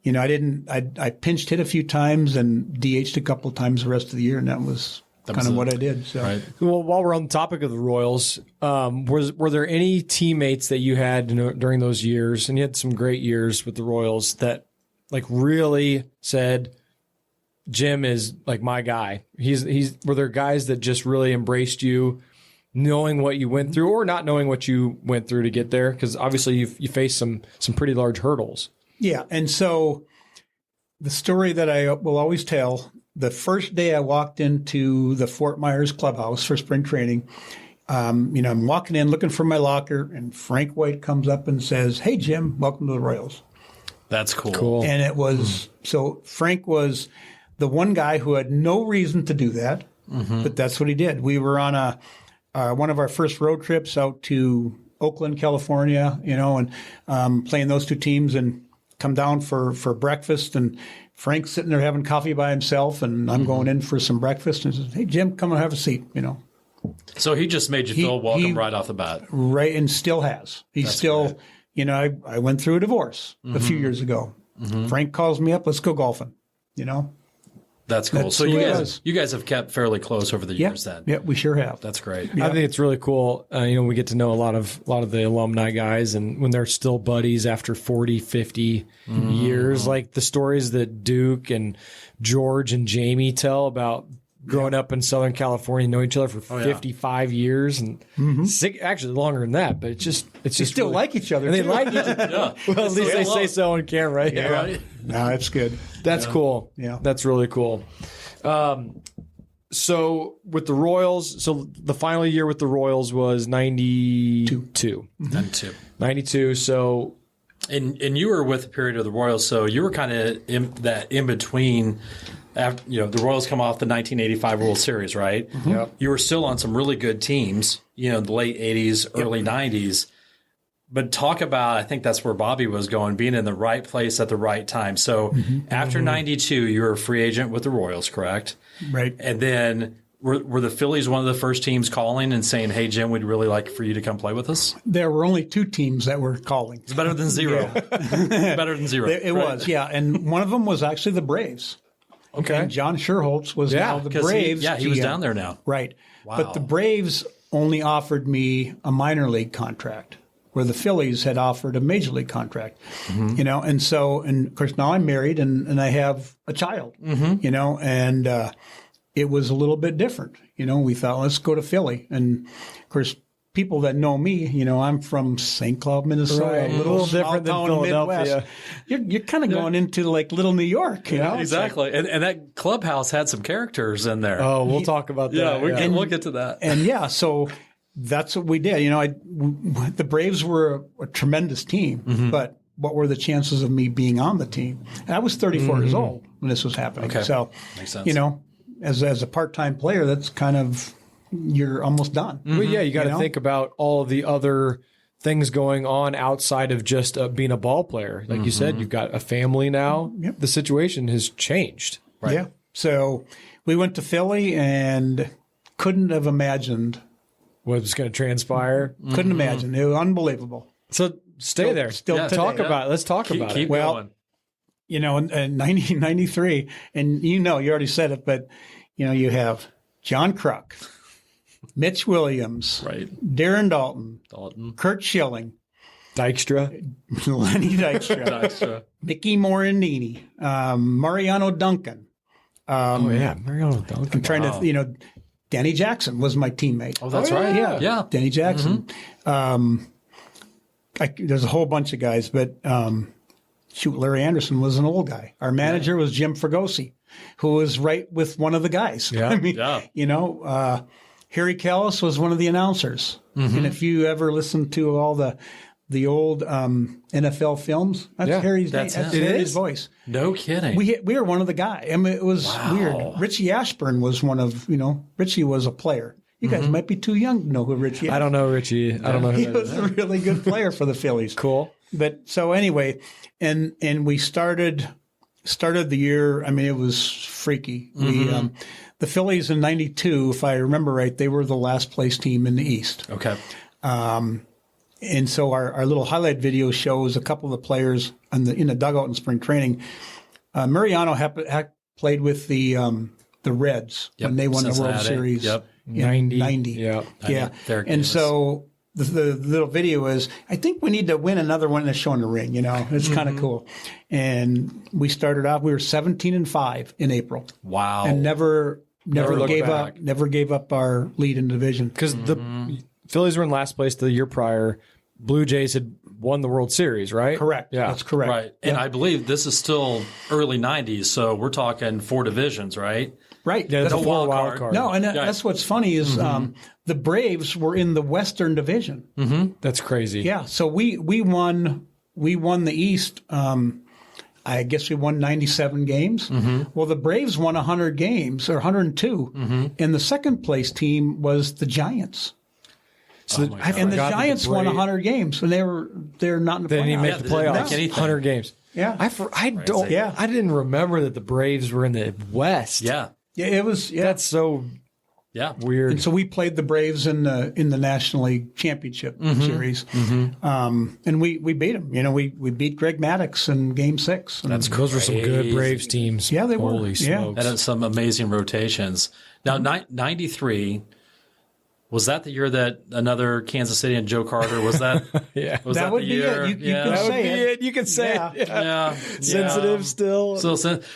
I pinch hit a few times and DH'd a couple of times the rest of the year, and that was kind of what I did. So. Right. Well, while we're on the topic of the Royals, were there any teammates that you had during those years, and you had some great years with the Royals, that like really said, Jim is like my guy? Were there guys that just really embraced you, knowing what you went through or not knowing what you went through to get there? Because obviously you faced some pretty large hurdles. Yeah. And so the story that I will always tell, the first day I walked into the Fort Myers clubhouse for spring training, I'm walking in looking for my locker, and Frank White comes up and says, "Hey, Jim, welcome to the Royals." That's cool. And it was, so Frank was the one guy who had no reason to do that, but that's what he did. We were on one of our first road trips out to Oakland, California, and playing those two teams, and come down for breakfast, and Frank's sitting there having coffee by himself, and I'm going in for some breakfast, and he says, "Hey, Jim, come and have a seat," So he just made you feel welcome right off the bat. Right, and still has. He's That's still, I went through a divorce a few years ago. Frank calls me up, let's go golfing, That's cool. That's So who it is. you guys have kept fairly close over the years then. Yeah, we sure have. That's great. I think it's really cool. We get to know a lot of the alumni guys, and when they're still buddies after 40, 50 years, like the stories that Duke and George and Jamie tell about growing up in Southern California, knowing each other for 55 years, and actually longer than that. But it's just They still really, like each other. and they too. like each other. Well, at least they say so on camera, right? Yeah. Right? No, it's good. That's cool. Yeah. That's really cool. So with the Royals, so the final year with the Royals was 92. And two. 92. So And you were with the period of the Royals, so you were kind of in between. After, the Royals come off the 1985 World Series, right? Yep. You were still on some really good teams, in the late 80s, early 90s. But talk about, I think that's where Bobby was going, being in the right place at the right time. So after 92, you were a free agent with the Royals, correct? Right. And then were the Phillies one of the first teams calling and saying, "Hey, Jim, we'd really like for you to come play with us"? There were only two teams that were calling. It's better than zero. Better than zero. It was, yeah. And one of them was actually the Braves. okay. And John Sherholtz was now the 'Cause Braves. he was GM. down there now. Right. Wow. But the Braves only offered me a minor league contract, where the Phillies had offered a major league contract, and of course now I'm married and I have a child, and it was a little bit different. We thought, let's go to Philly. And of course, people that know me, I'm from St. Cloud, Minnesota, Right. a little different than small town Philadelphia. Midwest. You're kind of going into like little New York, It's like, Exactly. And that clubhouse had some characters in there. Oh, we'll talk about that. yeah, we'll get to that. and so that's what we did. The Braves were a tremendous team, but what were the chances of me being on the team? And I was 34 years old when this was happening. Okay. So, Makes sense. as a part-time player, that's kind of, you're almost done. Well, yeah, you got to think about all of the other things going on outside of just being a ball player. Like you said, you've got a family now. Yep. The situation has changed. Right. Yeah. So we went to Philly and couldn't have imagined. What's going to transpire? Couldn't imagine. It was unbelievable. So stay there. Still Yeah, today. talk about it. Let's talk about Keep it. Well, going. In 1993, and you already said it, but you have John Kruk, Mitch Williams, Right. Darren Dalton, Dalton. Kurt Schilling, Dykstra. Lenny Dykstra, Extra. Mickey Morandini, Mariano Duncan. Oh, yeah. Mariano Duncan. I'm trying to, Danny Jackson was my teammate. Oh, that's right. Yeah. Yeah. Danny Jackson. there's a whole bunch of guys, but Larry Anderson was an old guy. Our manager was Jim Fregosi, who was right with one of the guys. Yeah. I mean, Harry Callis was one of the announcers. And if you ever listen to all the old NFL films, that's Harry's name. That's Harry's voice. No kidding. We were one of the guys. I mean, it was weird. Richie Ashburn was one of, Richie was a player. You guys might be too young to know who Richie is. I don't know Richie. I don't know who he was a really good player for the Phillies. Cool. But so anyway, and we started the year. I mean, it was freaky. The Phillies in '92, if I remember right, they were the last place team in the East. Okay. And so our little highlight video shows a couple of the players in the dugout in spring training. Mariano played with the Reds when they won the World Series. Yep. 90. Yeah. Yeah. And so the little video is, I think we need to win another one that's showing the ring, It's kind of cool. And we started off, we were 17-5 in April. Wow. And never gave back. up. Never gave up our lead in the division. Because the Phillies were in last place the year prior. Blue Jays had won the World Series, right? Correct. Yeah. That's correct. Right. And I believe this is still early 90s, so we're talking 4 divisions, right? Right. Yeah, That's the a wild card. No, and that's what's funny is the Braves were in the Western Division. That's crazy. Yeah. So we won the East. I guess we won 97 games. Well, the Braves won 100 games or 102, and the second place team was the Giants. So And the Giants won 100 games, and they're not in the playoffs. They didn't even make the playoffs. No. 100 games. Yeah. I didn't remember that the Braves were in the West. Yeah. Yeah, it was. Yeah. That's so weird. And so we played the Braves in the National League Championship Series, and we beat them. We beat Greg Maddux in Game 6. And Those were some good Braves teams. Yeah, they were. Holy smokes. And some amazing rotations. Now, 93, was that the year that another Kansas City and Joe Carter, was that? Yeah. Was that would the be year? it. You can That would say be it. it. You can say it. Yeah. Sensitive still.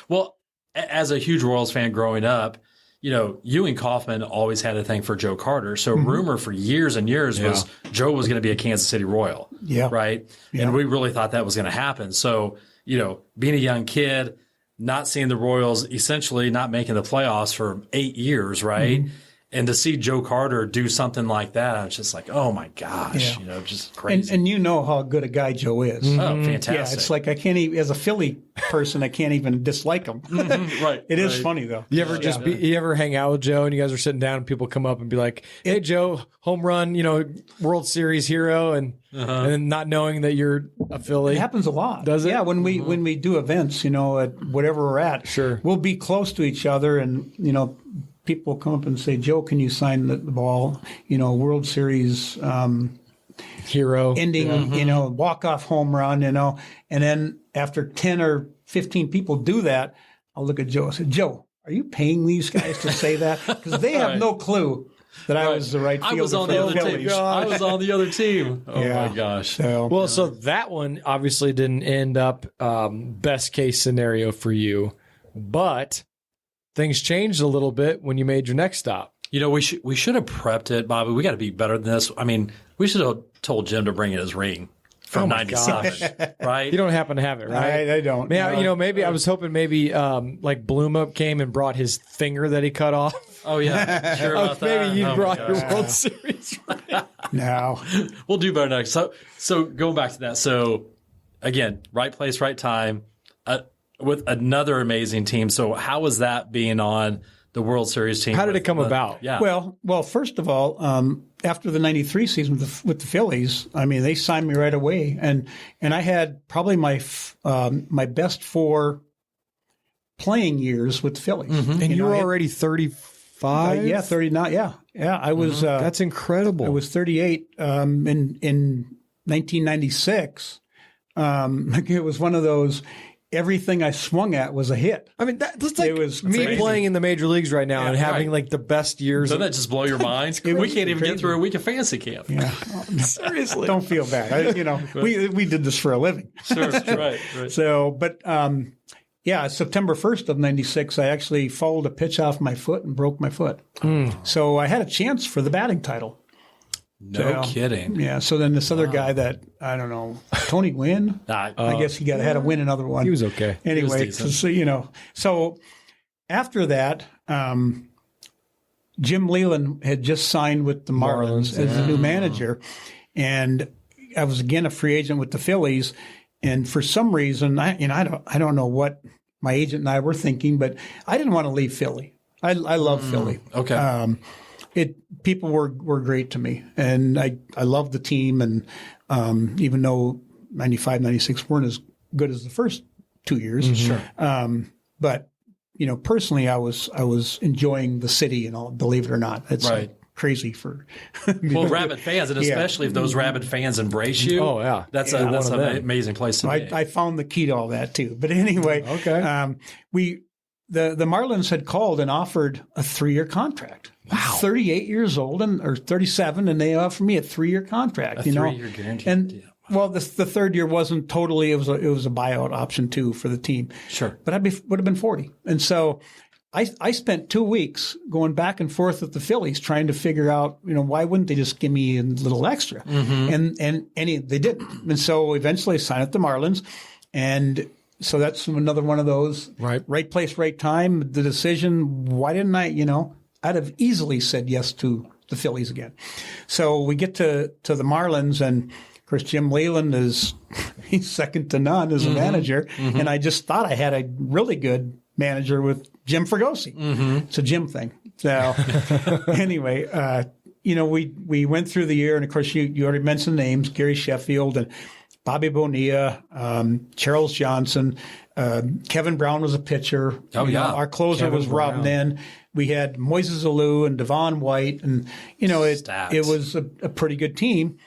Well, as a huge Royals fan growing up, you and Kaufman always had a thing for Joe Carter. So rumor for years and years was Joe was going to be a Kansas City Royal. Yeah. Right. Yeah. And we really thought that was going to happen. So, being a young kid, not seeing the Royals, essentially not making the playoffs for 8 years. Right. And to see Joe Carter do something like that, I was just like, oh my gosh, just crazy. And you know how good a guy Joe is. Oh, fantastic. Yeah, it's like I can't even, as a Philly person, I can't even dislike him. Right. It is funny though. You ever you ever hang out with Joe and you guys are sitting down and people come up and be like, "Hey Joe, home run, World Series hero," and then not knowing that you're a Philly. It happens a lot. Does it? Yeah, when we do events, at whatever we're at, Sure. we'll be close to each other, and people come up and say, "Joe, can you sign the ball? World Series Hero ending, walk-off home run, and then after 10 or 15 people do that, I'll look at Joe and say, "Joe, are you paying these guys to say that? Because they have no clue that I was the right fielder I was on for the the other Phillies." team. I was on the other team. Oh Yeah. my gosh. So, So that one obviously didn't end up best case scenario for you, but things changed a little bit when you made your next stop. We should have prepped it, Bobby. We got to be better than this. I mean, we should have told Jim to bring in his ring from '97, right? You don't happen to have it, right? I don't. Maybe I was hoping like Bloom Up came and brought his finger that he cut off. Oh yeah, sure about that. Maybe you Oh, my brought your gosh. World Series. No. We'll do better next. So going back to that. So again, right place, right time, with another amazing team. So how was that being on the World Series team? How did it come about? Yeah. Well, first of all, after the '93 season with the Phillies, I mean, they signed me right away, and I had probably my best 4 playing years with the Phillies. And you were already 35? Yeah, 39. Yeah. I was. That's incredible. I was 38 in 1996. It was one of those. Everything I swung at was a hit. I mean, that's like It was me amazing. playing in the major leagues right now and having right. like the best years. Doesn't that just blow your mind? We can't even crazy. get through a week of fantasy camp. Yeah. Seriously. Don't feel bad. We did this for a living. Sure, right. So, but September 1st of '96, I actually fouled a pitch off my foot and broke my foot. So I had a chance for the batting title. No kidding. Yeah. So then this other guy that, I don't know, Tony Gwynn, I guess he had to win another one. He was okay. Anyway, so after that, Jim Leland had just signed with the Marlins as the new manager. And I was again a free agent with the Phillies. And for some reason, I don't know what my agent and I were thinking, but I didn't want to leave Philly. I love Philly. Okay. People were great to me, and I loved the team. And even though 95, 96 weren't as good as the first 2 years, Sure. But personally, I was enjoying the city and all. Believe it or not, it's right. Crazy for rabid fans, and especially if those rabid fans embrace you. Oh yeah, that's an amazing place to be. I found the key to all that too. But anyway, okay. The Marlins had called and offered a 3-year contract. Wow. 38 years old or 37, and they offered me a 3-year contract. A 3-year guaranteed and deal. Well, the third year wasn't totally. It was a buyout option too for the team. Sure, but would have been 40, and so I spent 2 weeks going back and forth with the Phillies trying to figure out why wouldn't they just give me a little extra, and they didn't, and so eventually I signed up the Marlins, and so that's another one of those right place, right time. The decision. Why didn't I? I'd have easily said yes to the Phillies again. So we get to the Marlins, and of course Jim Leland he's second to none as a manager, and I just thought I had a really good manager with Jim Fregosi. It's a Jim thing. So anyway, we went through the year, and of course you already mentioned names: Gary Sheffield and Bobby Bonilla, Charles Johnson, Kevin Brown was a pitcher. Oh yeah, our closer Kevin was Rob Brown. Nen. We had Moises Alou and Devon White, and it was a pretty good team.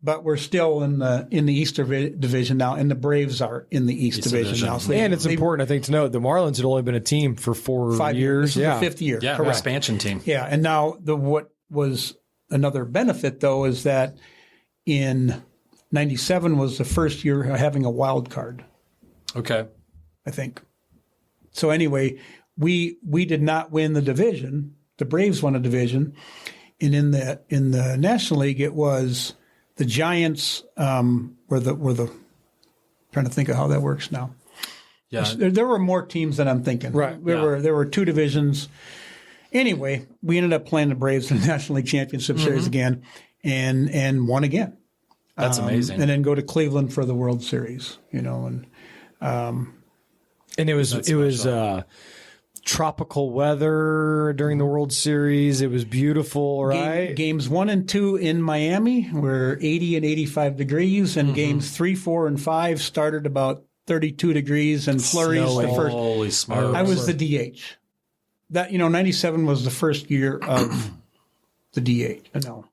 But we're still in the East Division now, and the Braves are in the East Division now. So it's important, I think, to note the Marlins had only been a team for 5 years. This is the 5th year. Yeah, correct. expansion team. Yeah, and now what was another benefit though is that in '97 was the first year having a wild card. Okay, I think. So anyway, we did not win the division. The Braves won a division, and in the National League it was. The Giants were the trying to think of how that works now. Yeah, there were more teams than I'm thinking. Right. There were 2 divisions. Anyway, we ended up playing the Braves in the National League Championship Series again, and won again. That's amazing. And then go to Cleveland for the World Series. And it was tropical weather during the World Series. It was beautiful, right? Games 1 and 2 in Miami were 80 and 85 degrees, and games 3, 4, and 5 started about 32 degrees and flurries. Holy smokes! I was the DH. That 97 was the first year of the DH. No,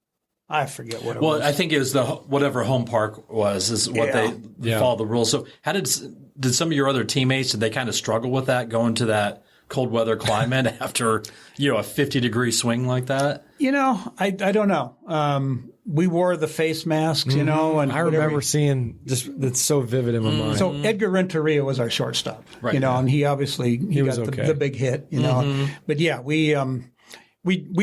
I forget what it was. Well, I think it was whatever home park is what they followed the rules. So how did some of your other teammates, did they kind of struggle with that, going to that cold weather climate after a 50-degree swing like that? I don't know. We wore the face masks, and I remember seeing it's so vivid in my mind. So Edgar Renteria was our shortstop, right, and he obviously he was got okay. the big hit, But yeah, we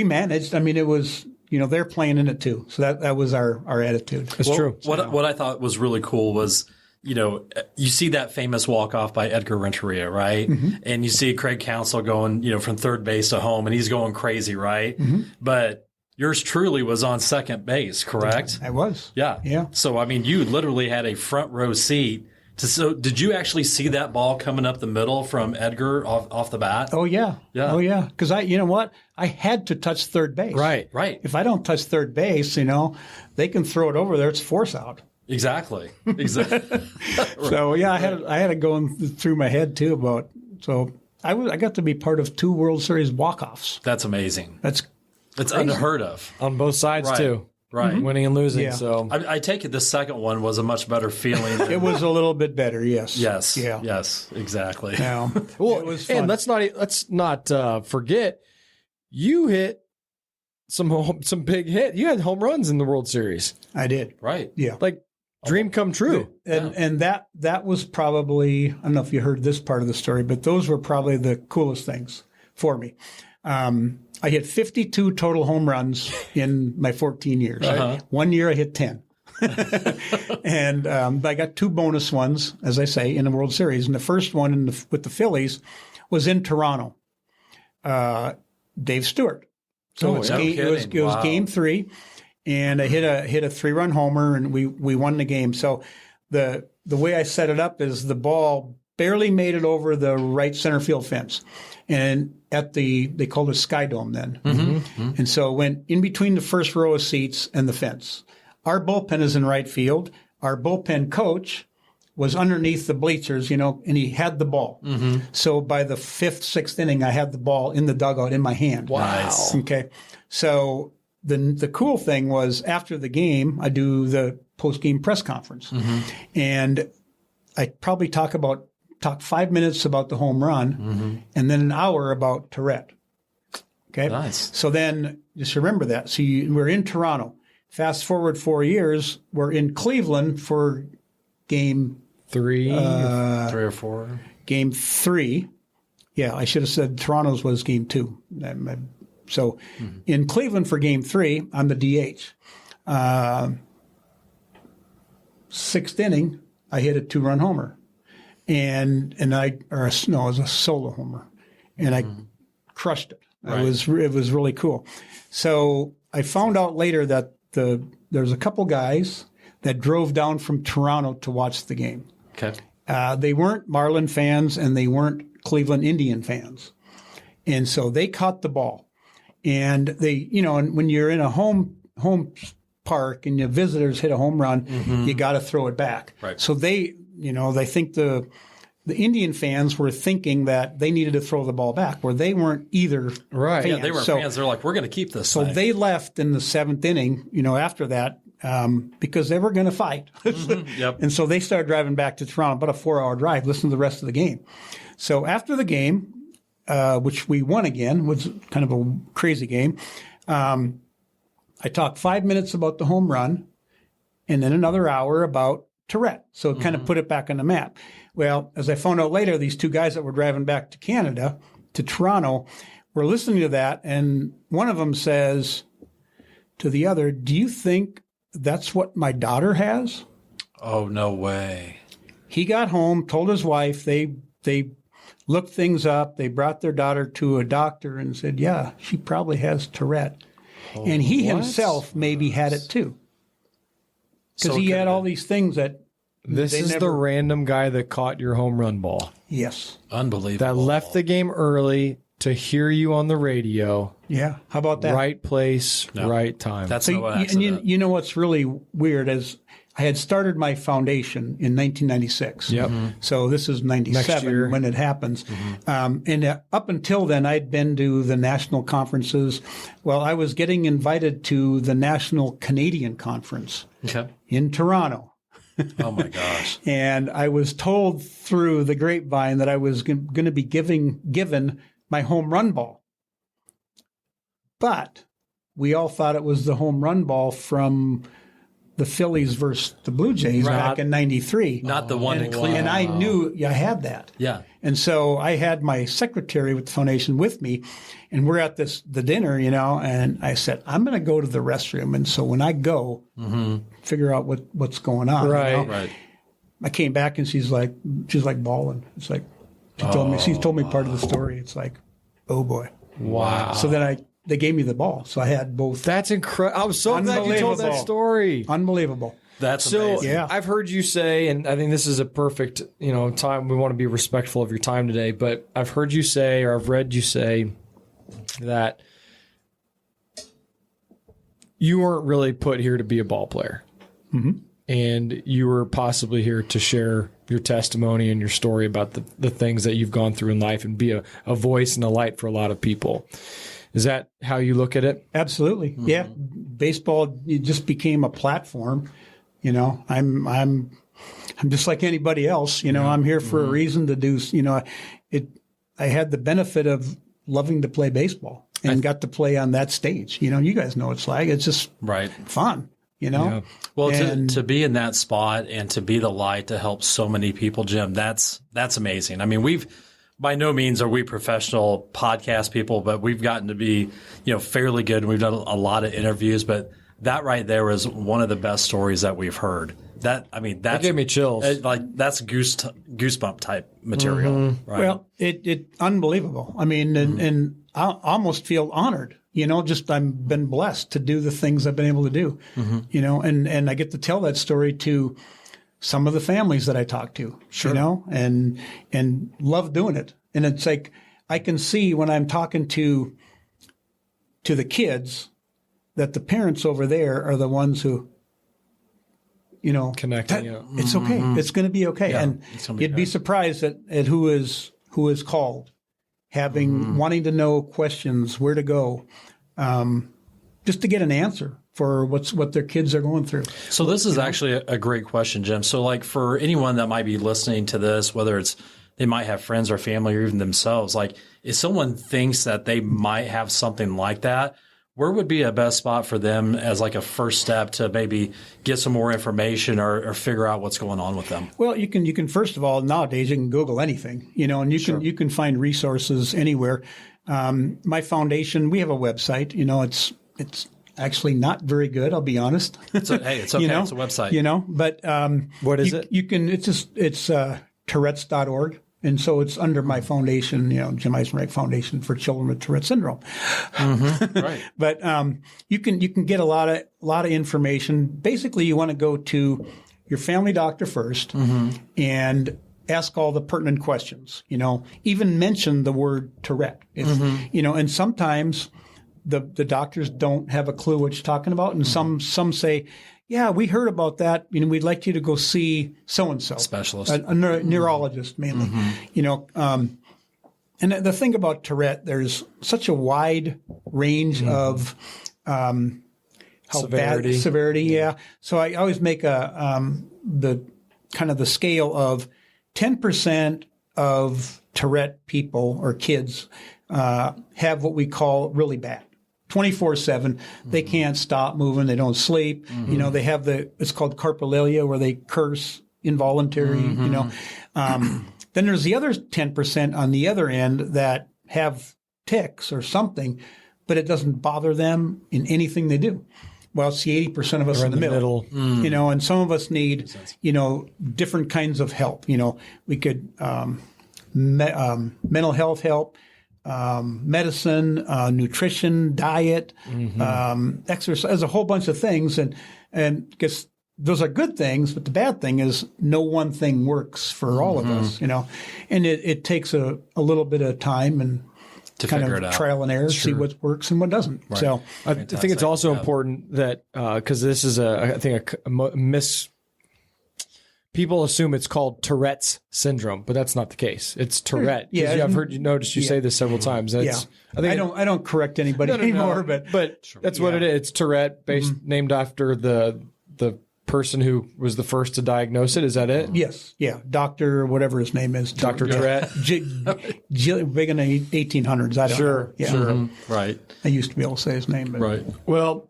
managed. I mean, it was they're playing in it too, so that was our attitude. It's true. What I thought was really cool was, you see that famous walk-off by Edgar Renteria, right? And you see Craig Counsell going, from third base to home, and he's going crazy, right? But yours truly was on second base, correct? I was. Yeah. Yeah. So, I mean, you literally had a front row seat. So did you actually see that ball coming up the middle from Edgar off the bat? Oh, yeah. Yeah. Oh, yeah. Because I had to touch third base. Right. Right. If I don't touch third base, they can throw it over there. It's force out. Exactly. So yeah, I had it going through my head too I got to be part of 2 World Series walk-offs. That's amazing. That's unheard of. On both sides, too. Right. Winning and losing. Yeah. So I take it the second one was a much better feeling. It was a little bit better, yes. Yes. Yeah. Yes, exactly. Now, well, it was fun. and let's not forget, you hit some big hit. You had home runs in the World Series. I did. Right. Yeah. Like dream come true. And that was probably, I don't know if you heard this part of the story, but those were probably the coolest things for me. I hit 52 total home runs in my 14 years. Uh-huh. 1 year I hit 10. And I got 2 bonus ones, as I say, in the World Series. And the first one with the Phillies was in Toronto. Dave Stewart. So it was game 3, and I hit a 3-run homer, and we won the game. So the way I set it up is the ball barely made it over the right center field fence, and they called it Sky Dome then. Mm-hmm. And so it went in between the first row of seats and the fence. Our bullpen is in right field. Our bullpen coach was underneath the bleachers, and he had the ball. Mm-hmm. So by the 5th, 6th inning, I had the ball in the dugout in my hand. Wow. Okay. So the cool thing was after the game, I do the post-game press conference. Mm-hmm. And I probably talk 5 minutes about the home run, and then an hour about Tourette. Okay. Nice. So then just remember that. So we're in Toronto. Fast forward 4 years, we're in Cleveland for game 3, 3 or 4. Game 3. Yeah, I should have said Toronto's was game 2. So in Cleveland for game 3, I'm the DH. 6th inning, I hit a 2-run homer. It was a solo homer. And I crushed it. Right. It was really cool. So I found out later that there's a couple guys that drove down from Toronto to watch the game. Okay. They weren't Marlin fans and they weren't Cleveland Indian fans. And so they caught the ball. And and when you're in a home park and your visitors hit a home run, you got to throw it back. Right. So they think the Indian fans were thinking that they needed to throw the ball back, where they weren't either right. fans. Yeah, they weren't fans. They're like, we're going to keep this. So they left in the 7th inning, after that, because they were going to fight. Yep. And so they started driving back to Toronto, about a 4-hour drive, listen to the rest of the game. So after the game, which we won again, was kind of a crazy game, I talked 5 minutes about the home run and then another hour about Tourette. So it kind of put it back on the map. Well, as I found out later, these 2 guys that were driving back to Canada, to Toronto, were listening to that, and one of them says to the other, "Do you think that's what my daughter has?" Oh, no way. He got home, told his wife, they looked things up, they brought their daughter to a doctor and said, yeah, she probably has Tourette. And he himself maybe had it too. Because he had all these things that This is the random guy that caught your home run ball. Yes. Unbelievable. That left the game early to hear you on the radio. Yeah. How about that? Right place, right time. That's so, no accident. And you know what's really weird is I had started my foundation in 1996. Yep. So this is 97 when it happens. And up until then, I'd been to the national conferences. Well, I was getting invited to the National Canadian Conference in Toronto. Oh, my gosh. And I was told through the grapevine that I was going to be given my home run ball. But we all thought it was the home run ball from the Phillies versus the Blue Jays back in 93. Not the one in Cleveland. And I knew I had that. Yeah. And so I had my secretary with the foundation with me, and we're at the dinner, and I said, I'm going to go to the restroom. And so when I go, figure out what's going on. Right. I came back and she's like bawling. It's like, she told me part of the story. It's like, oh boy. Wow. So then they gave me the ball. So I had both. That's incredible. I was so glad you told that story. Unbelievable. That's so amazing. Yeah. I've heard you say, and I think this is a perfect, time. We want to be respectful of your time today, but I've heard you say, or I've read you say that you weren't really put here to be a ball player. Mm-hmm. And you were possibly here to share your testimony and your story about the things that you've gone through in life and be a voice and a light for a lot of people. Is that how you look at it? Absolutely. Mm-hmm. Yeah. Baseball, it just became a platform. I'm just like anybody else. I'm here for a reason to do. I had the benefit of loving to play baseball and got to play on that stage. You guys know what it's like. It's just fun. Yeah. Well, to be in that spot and to be the light to help so many people, Jim, that's amazing. I mean, we've by no means are we professional podcast people, but we've gotten to be, fairly good. We've done a lot of interviews, but that right there was one of the best stories that we've heard. That gave me chills. That's goosebump type material. Right? Well, it unbelievable. I mean, and I almost feel honored. Just I've been blessed to do the things I've been able to do. And I get to tell that story to some of the families that I talk to. Sure. And love doing it. And it's like I can see when I'm talking to the kids that the parents over there are the ones who, connecting. It's okay. It's going to be okay. Yeah, and you'd be surprised at who is called, wanting to know questions, where to go, just to get an answer for what their kids are going through. So this is actually a great question, Jim. So like for anyone that might be listening to this, whether it's they might have friends or family or even themselves, like if someone thinks that they might have something like that, where would be a best spot for them as like a first step to maybe get some more information or figure out what's going on with them? Well, you can first of all, nowadays you can Google anything, and you can find resources anywhere. My foundation, we have a website, it's actually not very good, I'll be honest. It's okay. It's a website. But what is it? It's Tourette's.org. And so it's under my foundation, Jim Eisenreich Foundation for Children with Tourette Syndrome. Right. But you can get a lot of information. Basically, you want to go to your family doctor first and ask all the pertinent questions. Even mention the word Tourette. And sometimes the doctors don't have a clue what you're talking about, and some say, yeah, we heard about that. We'd like you to go see so-and-so. Specialist. A neurologist, mainly. And the thing about Tourette, there's such a wide range of severity. Yeah. So I always make the scale of 10% of Tourette people or kids have what we call really bad. 24/7, they can't stop moving. They don't sleep. They have it's called carpolalia, where they curse involuntary. Then there's the other 10% on the other end that have tics or something, but it doesn't bother them in anything they do. Well, it's the 80% of us in the middle. And some of us need, different kinds of help. We could mental health help. Medicine, nutrition, diet, exercise, a whole bunch of things. And because those are good things, but the bad thing is no one thing works for all of us, and it takes a little bit of time and to kind figure of it out. trial and error, see what works and what doesn't. Right. So I think it's also important that, cause this is a people assume it's called Tourette's Syndrome, but that's not the case. It's Tourette. Yeah, I've noticed you say this several times. I don't correct anybody anymore, but that's what it is. It's Tourette, named after the person who was the first to diagnose it. Is that it? Yes. Yeah. Dr. whatever his name is. Dr. Tourette. Big in the 1800s. I don't know. Yeah. Sure. Right. I used to be able to say his name. But. Right. Well,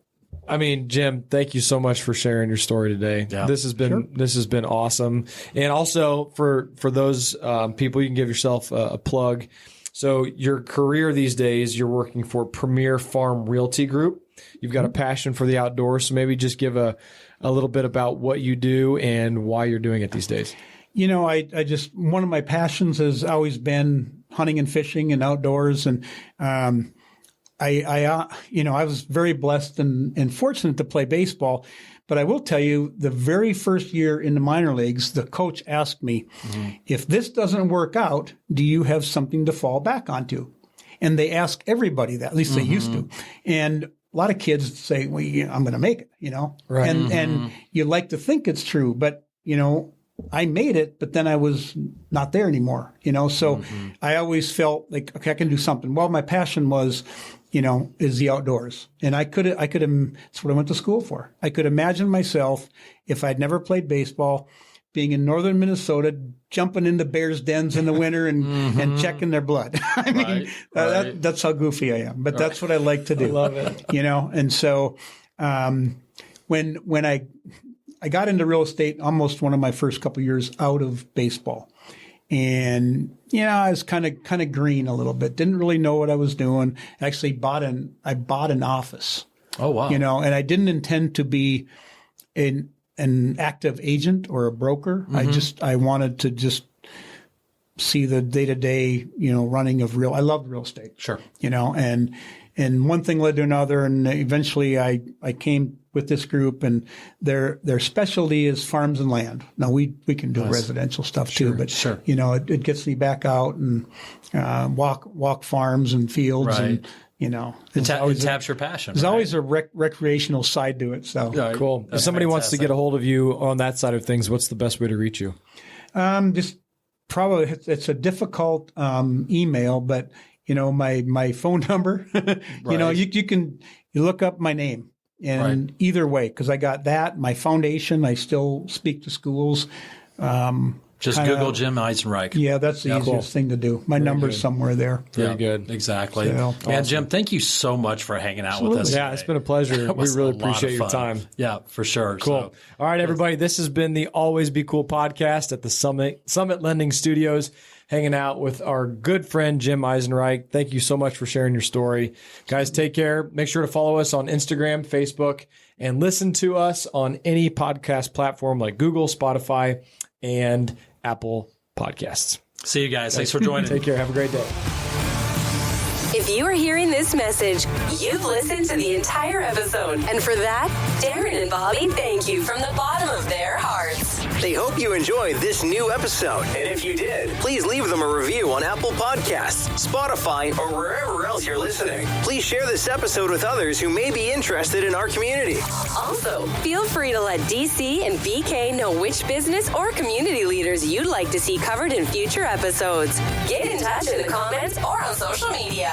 Jim, thank you so much for sharing your story today. Yeah. This has been awesome. And also for those people, you can give yourself a plug. So your career these days, you're working for Premier Farm Realty Group. You've got a passion for the outdoors. So maybe just give a little bit about what you do and why you're doing it these days. I just, one of my passions has always been hunting and fishing and outdoors. And, I was very blessed and fortunate to play baseball, but I will tell you, the very first year in the minor leagues, the coach asked me, if this doesn't work out, do you have something to fall back onto? And they ask everybody that, at least they used to. And a lot of kids say, well, I'm going to make it, Right. And you like to think it's true, but, I made it, but then I was not there anymore, So I always felt like, okay, I can do something. Well, my passion was, is the outdoors. And that's what I went to school for. I could imagine myself, if I'd never played baseball, being in northern Minnesota, jumping into bears' dens in the winter and checking their blood. That's how goofy I am. But that's what I like to do. I love it. And so when I got into real estate, almost one of my first couple of years out of baseball. And, I was kind of green a little bit. Didn't really know what I was doing. Actually I bought an office. Oh, wow. And I didn't intend to be an active agent or a broker. I wanted to just see the day-to-day, running of I loved real estate. Sure. And one thing led to another. And eventually I came with this group, and their specialty is farms and land. Now we can do residential stuff too, but it gets me back out and walk farms and fields, right. and It taps your passion. There's always a recreational side to it. So cool. That's if somebody wants to fantastic. get a hold of you on that side of things, what's the best way to reach you? Just probably it's a difficult email, but my phone number. You look up my name. And either way, because I got that, my foundation, I still speak to schools. Just Google Jim Eisenreich. Yeah, that's the easiest thing to do. My number's somewhere there. Very good. Exactly. So, and Jim, thank you so much for hanging out with us. Yeah, today. it's been a pleasure. We was really a lot appreciate of your fun. time. Yeah, for sure. Cool. So, All right, everybody. This has been the Always Be Cool podcast at the Summit Lending Studios, hanging out with our good friend, Jim Eisenreich. Thank you so much for sharing your story. Guys, take care. Make sure to follow us on Instagram, Facebook, and listen to us on any podcast platform like Google, Spotify, and Apple Podcasts. see you guys. Thanks for joining. Take care. Have a great day. If you are hearing this message, you've listened to the entire episode. And for that, Darren and Bobby thank you from the bottom of their hearts. They hope you enjoyed this new episode. And if you did, please leave them a review on Apple Podcasts, Spotify, or wherever else you're listening. Please share this episode with others who may be interested in our community. Also, feel free to let DC and BK know which business or community leaders you'd like to see covered in future episodes. Get in touch in the comments or on social media.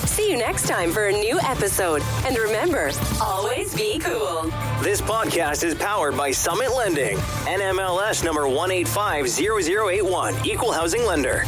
See you next time for a new episode. And remember, always be cool. This podcast is powered by Summit Lending, NMLS number 1850081, Equal Housing Lender.